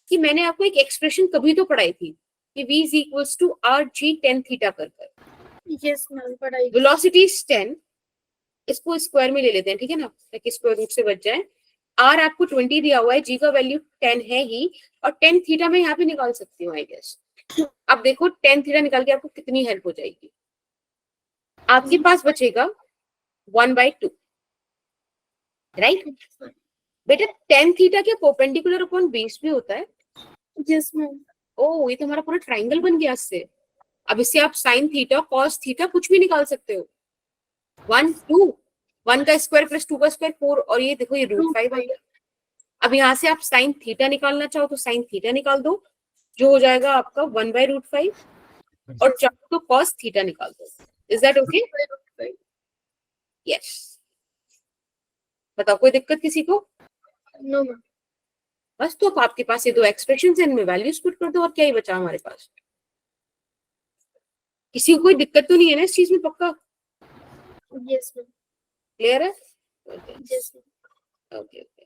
A: कि मैंने आपको एक एक्सप्रेशन कभी तो पढ़ाई थी कि v is equals to R G tan theta कर।
B: Yes, ma'am. पढ़ाई।
A: वेलोसिटी इज 10, इसको स्क्वायर में ले लेते हैं, ठीक है ना, ताकि स्क्वायर रूट से बच जाए। आर आपको 20 दिया हुआ है, जी का वैल्यू 10 है ही, और 10 थीटा मैं यहाँ पे निकाल सकती हूँ आई गेस। अब देखो 10 थीटा निकाल के आपको कितनी हेल्प हो जाएगी। आपके पास बचेगा 1/2, राइट? बेटा 10 थीटा क्या परपेंडिकुलर अपॉन बेस भी होता है?
B: Yes, ma'am.
A: ओ, ये तो हमारा पूरा ट्राइंगल बन गया इससे। अब इससे आप साइन थीटा, कॉस थीटा कुछ भी निकाल सकते हो। 1 2 1 का स्क्वायर प्लस 2 का स्क्वायर 4 और ये देखो ये रूट 5 आ गया। अब यहाँ से आप साइन थीटा निकालना चाहो तो साइन थीटा निकाल दो, जो हो जाएगा आपका 1/√5 और चाहो तो कॉस थीटा निकाल दो। Is that okay? यस। बताओ कोई दिक्कत किसी को?
B: No ma'am.
A: बस तो अब आपके पास ये दो एक्सप्रेशन है, इनमें वैल्यूज पुट कर दो और क्या ही बचा हमारे पास। किसी को कोई दिक्कत तो नहीं है ना इस चीज में? पक्का
B: यस मैम।
A: क्लियर है?
B: Yes ma'am.
A: Okay okay.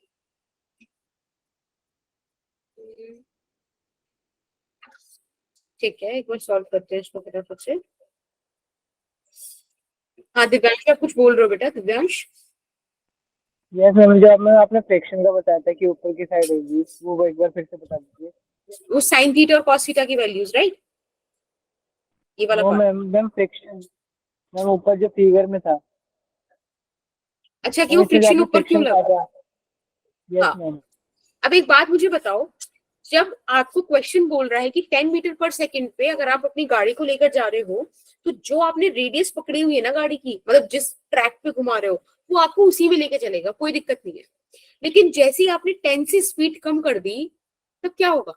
A: ठीक है, एक बार सॉल्व करते हैं इसको फटाफट से। हाँ दिव्यांश, आप कुछ बोल रहे हो बेटा? दिव्यांश
D: यस मैम, जो आपने आपने फ्रैक्शन का बताया था कि ऊपर की साइड होगी, वो एक बार फिर से बता दीजिए।
A: वो साइन थीटा और कॉस थीटा की वैल्यूज, राइट? ये वाला
D: no
A: part.
D: Ma'am, ma'am fraction, ma'am ऊपर जो फिगर में था,
A: अच्छा, कि वो
D: इसमें जो
A: फ्रिक्शन
D: आपने
A: ऊपर क्यों
D: फ्रैक्शन
A: लगा?
D: कहा था। यस
A: हाँ,
D: मैम।
A: अब एक बात मुझे बताओ, जब आपको क्वेश्चन बोल रहा है कि 10 मीटर पर सेकंड पे अगर आप अपनी गाड़ी को लेकर जा रहे हो, तो जो आपने रेडियस पकड़ी हुई है ना गाड़ी की, मतलब जिस ट्रैक पे घुमा रहे हो, वो आपको उसी में लेके चलेगा, कोई दिक्कत नहीं है। लेकिन जैसे ही आपने 10 से स्पीड कम कर दी, तब क्या होगा?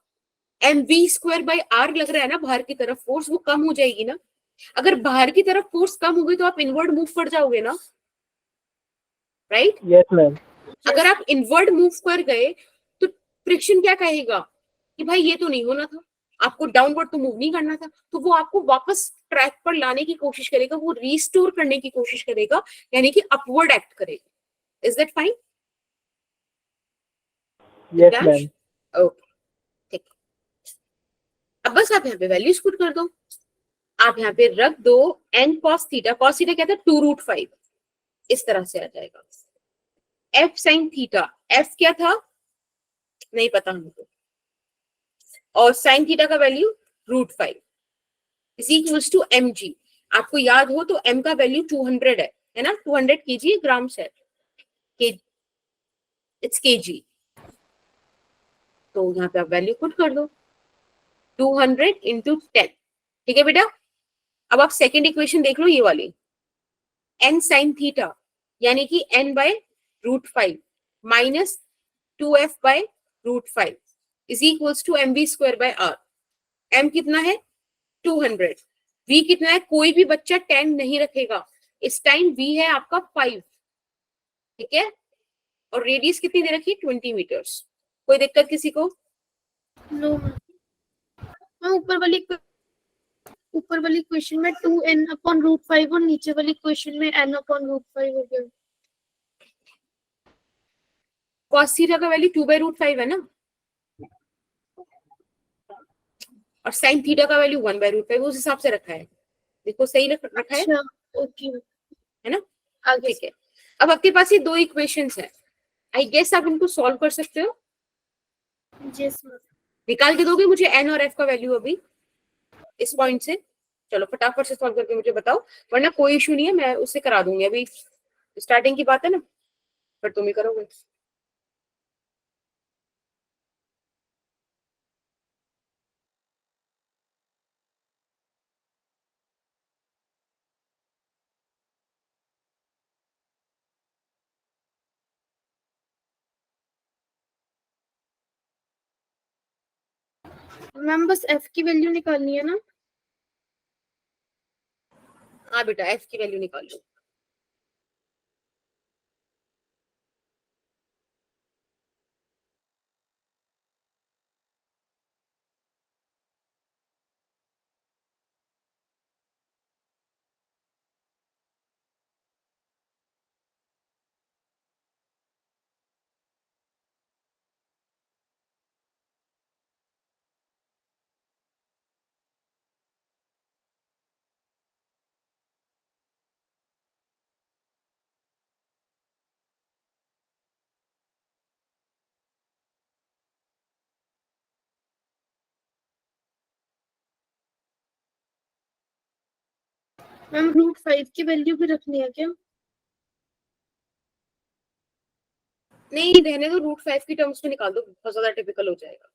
A: mv²/r लग रहा है ना बाहर की तरफ फोर्स, वो कम हो जाएगी ना। अगर बाहर की तरफ फोर्स कम हो गई तो आप इनवर्ड मूव कर जाओगे ना, राइट?
D: Yes ma'am.
A: अगर आप इनवर्ड मूव कर गए तो फ्रिक्शन क्या कहेगा कि भाई ये तो नहीं होना था, आपको डाउनवर्ड तो मूव नहीं करना था, तो वो आपको वापस ट्रैक पर लाने की कोशिश करेगा, वो रिस्टोर करने की कोशिश करेगा, यानी कि अपवर्ड एक्ट करेगा। Is that fine?
D: Yes ma'am.
A: Okay, ठीक। अब बस आप यहाँ पे वैल्यूज पुट कर दो। आप यहाँ पे रख दो n cos theta. cos theta क्या था? 2√5। इस तरह से आ जाएगा। f sin थीटा, f क्या था नहीं पता हमको, और sin थीटा का value √5 is equals to mg। आपको याद हो तो m का वैल्यू 200 है ना? 200 kg ग्राम्स है, इट्स kg। तो यहाँ पे आप वैल्यू पुट कर दो, 200 इंटू 10। ठीक है बेटा? अब आप सेकेंड इक्वेशन देख लो, ये वाली n sin थीटा यानी कि n/√5 minus 2f/√5 is equals to mv²/r। m कितना है? 200। v कितना है? कोई भी बच्चा 10 नहीं रखेगा, इस टाइम v है आपका 5। ठीक है? और रेडियस कितनी दे रखी है? 20 मीटर्स। कोई दिक्कत किसी को?
B: No ma'am. ऊपर वाली क्वेश्चन में 2n/√5 और नीचे वाली क्वेश्चन में n/√5 हो गया।
A: cos थीटा का वैल्यू 2/√5 है ना, और sin थीटा का वैल्यू 1/√5 उस हिसाब से रखा है। देखो सही रखा है,
B: अच्छा, ओके
A: है ना?
B: आगे।
A: ठीक है। अब आपके पास ये दो इक्वेशंस है, आई गेस आप इनको सॉल्व कर सकते हो।
B: Yes ma'am.
A: निकाल के दोगे मुझे n और f का वैल्यू अभी इस पॉइंट से? चलो फटाफट से सॉल्व करके मुझे बताओ, वरना कोई इशू नहीं है, मैं उससे करा दूंगी। अभी स्टार्टिंग की बात है ना, पर तुम ही करोगे।
B: मैम बस f की वैल्यू निकालनी है ना?
A: हाँ बेटा, f की वैल्यू निकाल लो।
B: मैम √5 की वैल्यू भी रखनी है क्या?
A: नहीं रहने दो, √5 की टर्म्स में निकाल दो, बहुत ज्यादा टिपिकल हो जाएगा।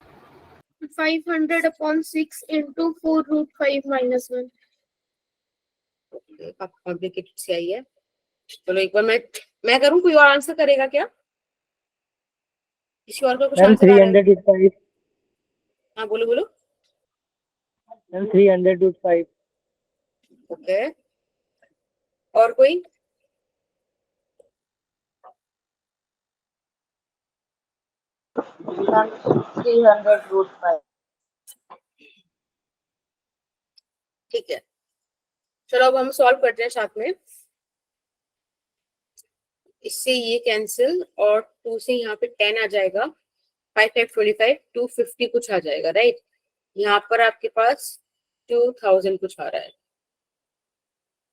B: 500/6 into 4√5 - 1।
A: कॉम्प्लिकेटेड से आई है। चलो एक बार मैं करूं, कोई और आंसर करेगा क्या? किसी और का कुछ
D: मैम
A: आंसर आ रहा है?
D: 300 रूट 5।
A: हाँ बोलो बोलो।
D: Ma'am 300 root 5।
A: ओके, और कोई?
D: Ma'am 300 root 5।
A: ठीक है, चलो अब हम सॉल्व करते हैं साथ में। इससे ये कैंसिल और 2 से यहाँ पे 10 आ जाएगा, 5 5 25, 250 कुछ आ जाएगा, राइट? यहाँ पर आपके पास 2000 कुछ आ रहा है,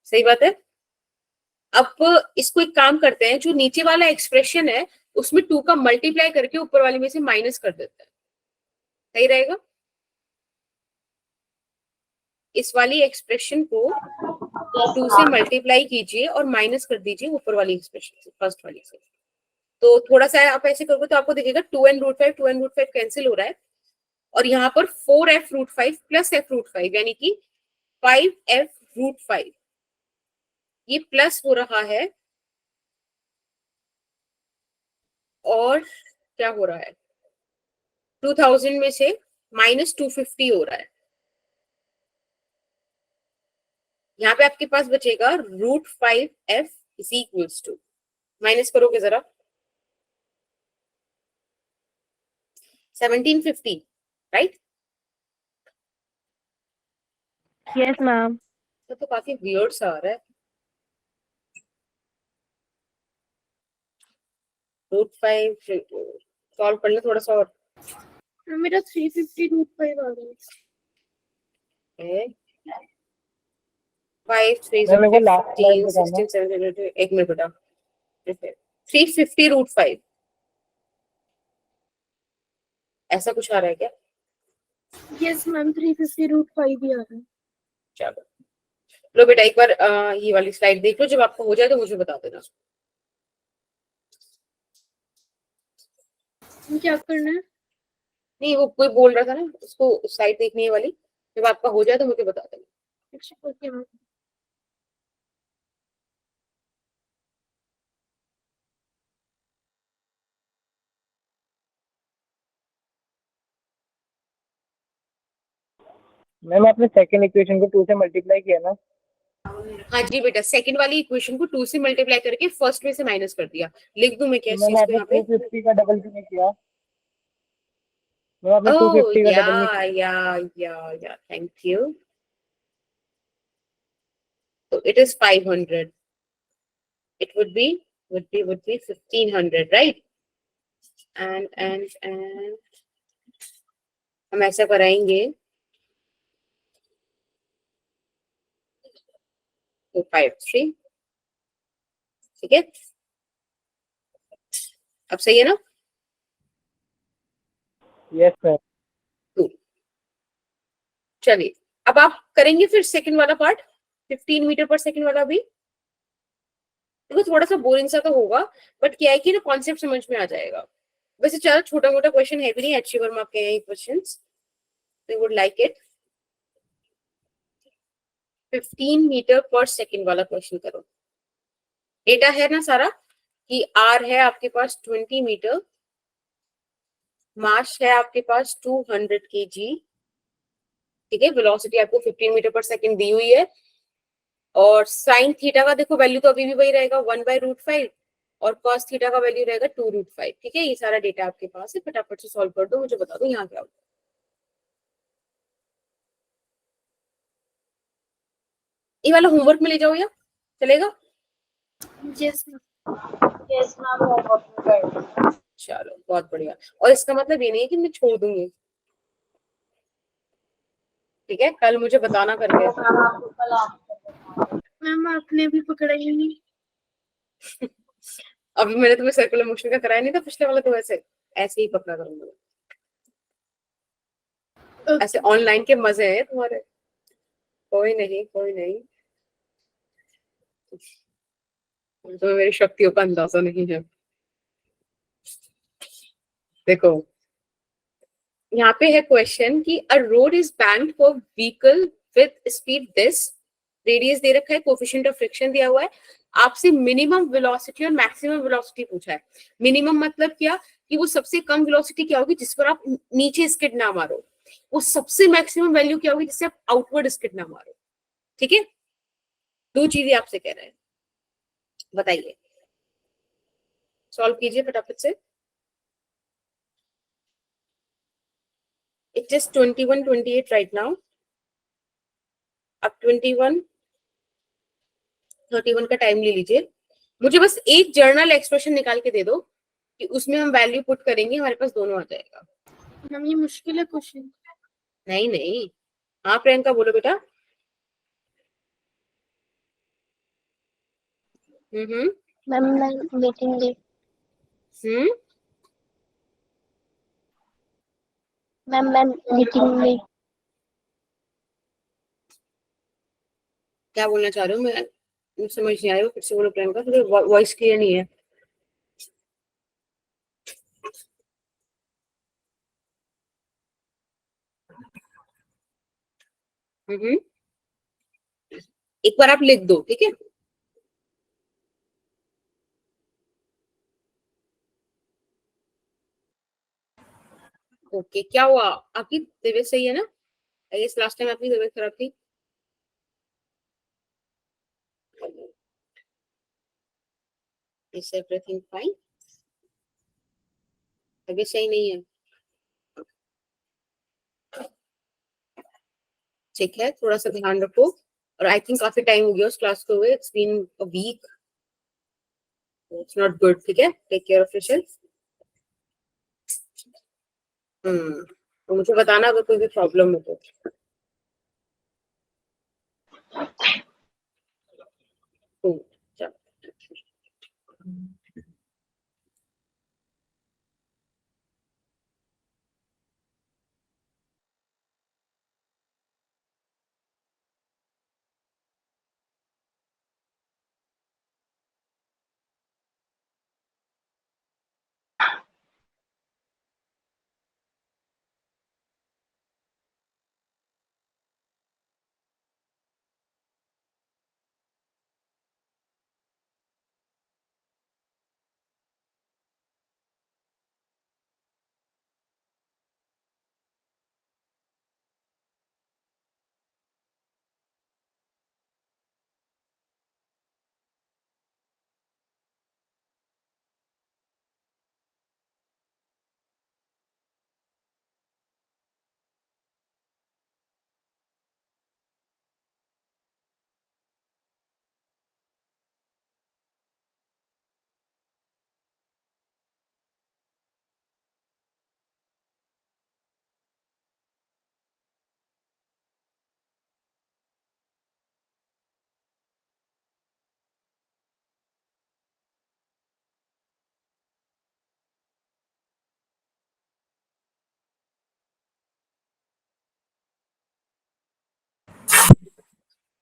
A: सही बात है। अब इसको एक काम करते हैं, जो नीचे वाला एक्सप्रेशन है उसमें 2 का मल्टीप्लाई करके ऊपर वाले में से माइनस कर देते हैं, सही रहेगा। इस वाली एक्सप्रेशन को 2 से मल्टीप्लाई कीजिए और माइनस कर दीजिए ऊपर वाली एक्सप्रेशन से, फर्स्ट वाली से। तो थोड़ा सा आप ऐसे करोगे तो आपको दिखेगा 2n√5 कैंसिल हो रहा है, और यहाँ पर 4f√5 प्लस f√5 यानी कि 5f√5 ये प्लस हो रहा है, और क्या हो रहा है, 2000 में से माइनस 250 हो रहा है। यहाँ पे आपके पास बचेगा √5f is equals to, minus करोगे जरा, 1750, राइट?
B: Yes ma'am.
A: तो काफी वियर्ड सा आ रहा है। √5 सॉल्व कर ले थोड़ा सा और।
B: मेरा 350√5 आ गया।
A: 5 3
D: मैम मेरे को लास्ट स्लाइड
A: 15
D: बताना।
A: 16 17 एक मिनट बेटा, 350√5 ऐसा कुछ आ रहा है क्या?
B: यस मैम, 350√5 ही आ रहा है।
A: चलो लो बेटा एक बार ये वाली स्लाइड देख लो, जब आपको हो जाए तो मुझे बता देना।
B: क्या करना है?
A: नहीं वो कोई बोल रहा था ना, उसको स्लाइड देखनी है वाली, जब आपका हो जाए तो मुझे बता देना।
B: अच्छा ओके मैम।
D: मैम आपने सेकंड इक्वेशन को 2 से मल्टीप्लाई किया ना?
A: हाँ जी बेटा, सेकंड वाली इक्वेशन को 2 से मल्टीप्लाई करके फर्स्ट में से माइनस कर दिया। लिख दूं मैं क्या
D: तो
A: इस
D: मैम
A: चीज को
D: आपने
A: यहाँ पे?
D: 250 का डबल क्यों नहीं किया? मैम आपने
A: ओह
D: 250 का
A: या
D: डबल नहीं किया?
A: या थैंक यू। तो it is 500, it would be 1500, right? And हम ऐसा कराएंगे तो 5 3, ठीक है, अब सही है ना?
D: Yes sir.
A: Cool. चलिए अब आप करेंगे फिर सेकंड वाला पार्ट, 15 मीटर पर सेकंड वाला भी। देखो थोड़ा सा बोरिंग सा तो होगा, बट क्या है कि ना कॉन्सेप्ट समझ में आ जाएगा। वैसे ज्यादा छोटा मोटा क्वेश्चन है भी नहीं, अच्छी वर्मा के हैं questions, they would like it। 15 मीटर पर सेकंड वाला क्वेश्चन करो। डेटा है ना सारा कि आर है आपके पास 20 मीटर, मास है आपके पास 200 kg, ठीक है, वेलोसिटी आपको 15 मीटर पर सेकंड दी हुई है, और साइन थीटा का देखो वैल्यू तो अभी भी वही रहेगा 1/√5, और कॉस थीटा का वैल्यू रहेगा 2√5, ठीक है। ये सारा डेटा आपके पास है, फटाफट से सॉल्व कर दो, मुझे बता दो यहाँ क्या होगा। ये वाला होमवर्क में ले जाओ या चलेगा?
B: Yes ma'am.
D: Yes ma'am homework में करेंगे।
A: चलो बहुत बढ़िया, और इसका मतलब ये नहीं है कि मैं छोड़ दूंगी, ठीक है, कल मुझे बताना करके।
D: मैम आपको कल आप
B: मैम आपने भी पकड़ा ही नहीं।
A: अभी मैंने तुम्हें सर्कुलर मोशन का कराया नहीं था पिछले वाला, तो ऐसे ही पकड़ा करूंगा। ऐसे ऑनलाइन के मजे हैं तुम्हारे। कोई नहीं कोई नहीं, तुम्हें मेरी शक्तियों का अंदाजा नहीं है। देखो यहाँ पे है क्वेश्चन कि a road is banked for vehicle with speed this, radius दे रखा है, कोफिशिएंट ऑफ फ्रिक्शन दिया हुआ है, आपसे मिनिमम वेलोसिटी और मैक्सिमम वेलोसिटी पूछा है। मिनिमम मतलब क्या कि वो सबसे कम वेलोसिटी क्या होगी जिस पर आप नीचे स्किड ना मारो, वो सबसे मैक्सिमम वैल्यू क्या होगी जिससे आप आउटवर्ड स्किड ना मारो। ठीक है, दो चीजें आपसे कह रहे हैं, बताइए, सॉल्व कीजिए फटाफट से। It is 21:28 right now. अब 21:31 का टाइम ले लीजिए। मुझे बस एक जर्नल एक्सप्रेशन निकाल के दे दो कि उसमें हम वैल्यू पुट करेंगे, हमारे पास दोनों आ जाएगा।
B: मैम ये मुश्किल है क्वेश्चन।
A: नहीं नहीं, हाँ प्रियंका बोलो बेटा। हम्म
C: मैम मैं मीटिंग ले
A: हम्म
C: मैम मैं मीटिंग में
A: क्या बोलना चाह रहे हो? मैं मुझे समझ नहीं आ रही, फिर से बोलो प्रियंका, वॉइस क्लियर नहीं है। हम्म एक बार आप लिख दो, ठीक है। ओके, क्या हुआ? आपकी तबीयत सही है ना? आई गेस लास्ट टाइम आपकी तबीयत खराब थी। Is everything fine? तबीयत सही नहीं है? ठीक है, थोड़ा सा ध्यान रखो। और आई थिंक काफी टाइम हो गया उस क्लास को हुए, it's been a week, it's not good. ठीक है, टेक केयर ऑफ योरसेल्फ। तो मुझे बताना अगर कोई भी प्रॉब्लम हो तो। चलो।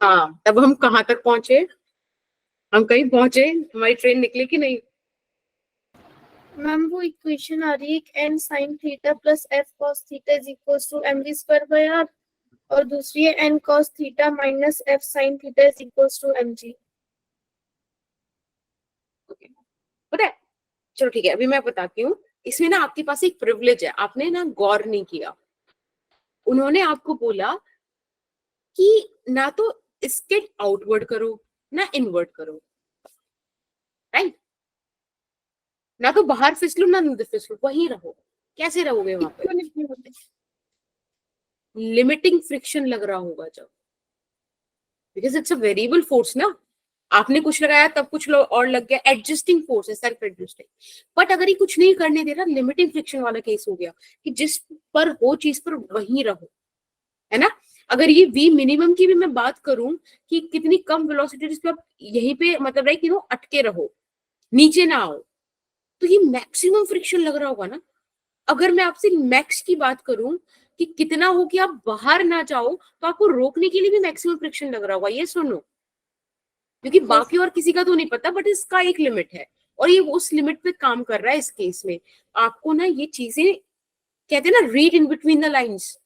A: हाँ, तब हम कहाँ तक पहुंचे? हम कहीं पहुंचे? हमारी ट्रेन निकली कि नहीं?
B: मैम वो इक्वेशन आ रही है n sin theta plus f cos theta is equal to mv square by r, और दूसरी है n cos theta minus f sin theta is equal to mg।
A: पता है, चलो ठीक है, अभी मैं बताती हूँ। इसमें ना आपके पास एक प्रिविलेज है, आपने ना गौर नहीं किया। उन्होंने आपको बोला कि ना तो इसके आउटवर्ड करो ना इनवर्ड करो, राइट? ना तो बाहर फिसलो ना अंदर फिसलो, वहीं रहो। कैसे रहोगे वहां पे?
B: इक्वल नहीं होते।
A: लिमिटिंग फ्रिक्शन लग रहा होगा जब, because it's a variable force ना। आपने कुछ लगाया तब कुछ और लग गया, एडजस्टिंग फोर्स है, सेल्फ एडजस्टिंग। बट अगर ये कुछ नहीं करने दे रहा, लिमिटिंग फ्रिक्शन वाला केस हो गया कि जिस पर हो चीज पर वहीं रहो, है ना। अगर ये वी मिनिमम की भी मैं बात करूं कि कितनी कम वेलोसिटी जिस पे आप यहीं पे मतलब राइट अटके रहो, नीचे ना आओ, तो ये मैक्सिमम फ्रिक्शन लग रहा होगा ना। अगर मैं आपसे मैक्स की बात करूं कि कितना हो कि आप बाहर ना जाओ, तो आपको रोकने के लिए भी मैक्सिमम फ्रिक्शन लग रहा होगा, ये सुनो। क्योंकि बाकी और किसी का तो नहीं पता, बट इसका एक लिमिट है और ये उस लिमिट पे काम कर रहा है। इस केस में आपको ना ये चीजें कहते हैं ना, read in between the lines.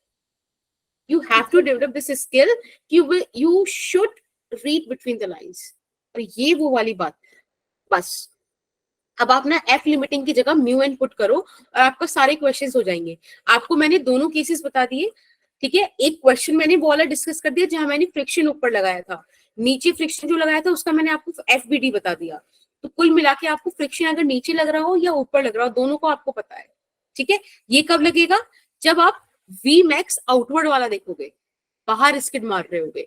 A: You have to develop this skill. You should read between the lines. और ये वो वाली बात। बस अब आप ना एफ लिमिटिंग की जगह म्यू एन पुट करो और आपका सारे क्वेश्चंस हो जाएंगे। आपको मैंने दोनों केसेस बता दिए, ठीक है। एक क्वेश्चन मैंने वो वाला डिस्कस कर दिया जहां मैंने फ्रिक्शन ऊपर लगाया था, नीचे फ्रिक्शन जो लगाया था उसका मैंने आपको एफबीडी बता दिया। तो कुल मिला के आपको फ्रिक्शन अगर नीचे लग रहा हो या ऊपर लग रहा हो, दोनों को आपको पता है, ठीक है। ये कब लगेगा? जब आप वी मैक्स आउटवर्ड वाला देखोगे, बाहर स्किड मार रहे होगे।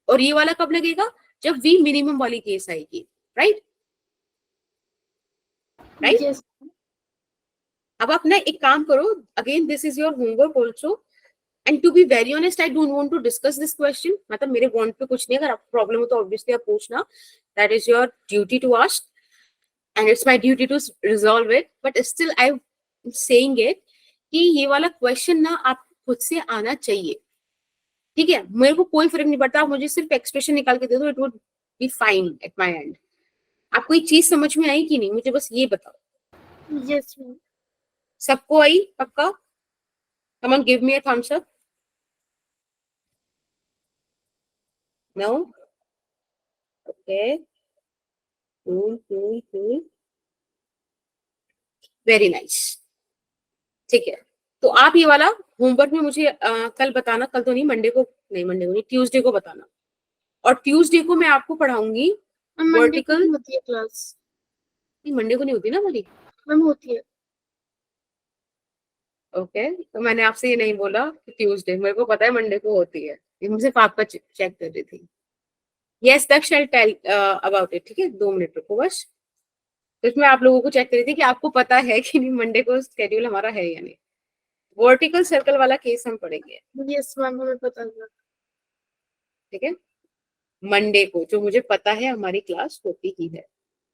A: और ये वाला कब लगेगा? जब वी मिनिमम वाली केस आएगी, राइट राइट।
B: Yes.
A: अब आप ना एक काम करो, again this is your homework also, and to be very honest I don't want to discuss this question. मतलब मेरे वांट पे कुछ नहीं, अगर आपको प्रॉब्लम हो तो ऑब्वियसली आप पूछना, that is your duty to ask and it's my duty to resolve it, but still I am saying it कि ये वाला क्वेश्चन ना आपको खुद से आना चाहिए, ठीक है। मेरे को कोई फर्क नहीं पड़ता, आप मुझे सिर्फ एक्सप्रेशन निकाल के दे दो, it would be fine at my and. आपको एक चीज समझ में आई कि नहीं, मुझे बस ये बताओ।
B: Yes, ma'am.
A: सबको आई पक्का? Come on give me a thumbs up. No? Okay, cool, very nice, ठीक है। तो आप ये वाला होमवर्क में मुझे कल बताना, कल तो नहीं, मंडे को नहीं, ट्यूसडे को बताना। और ट्यूसडे को मैं आपको पढ़ाऊंगी
B: Ma'am, Monday को
A: वर्टिकल।
B: नहीं होती है क्लास।
A: नहीं, मंडे को नहीं होती ना हमारी।
B: मैम होती है।
A: ओके, तो मैंने आपसे ये नहीं बोला कि ट्यूसडे, मेरे को पता है मंडे को होती है, ये मुझे आपका चेक कर रही थी। Yes Daksh I tell about it, ठीक है। 2 मिनट रुको बस। तो इसमें आप लोगों को चेक कर रही थी कि आपको पता है कि नहीं मंडे को स्केड्यूल हमारा है या नहीं। वर्टिकल सर्कल वाला केस हम पढ़ेंगे,
B: Yes, मैम हमें पता है।
A: ठीक है। मंडे को जो मुझे पता है हमारी क्लास होती ही है।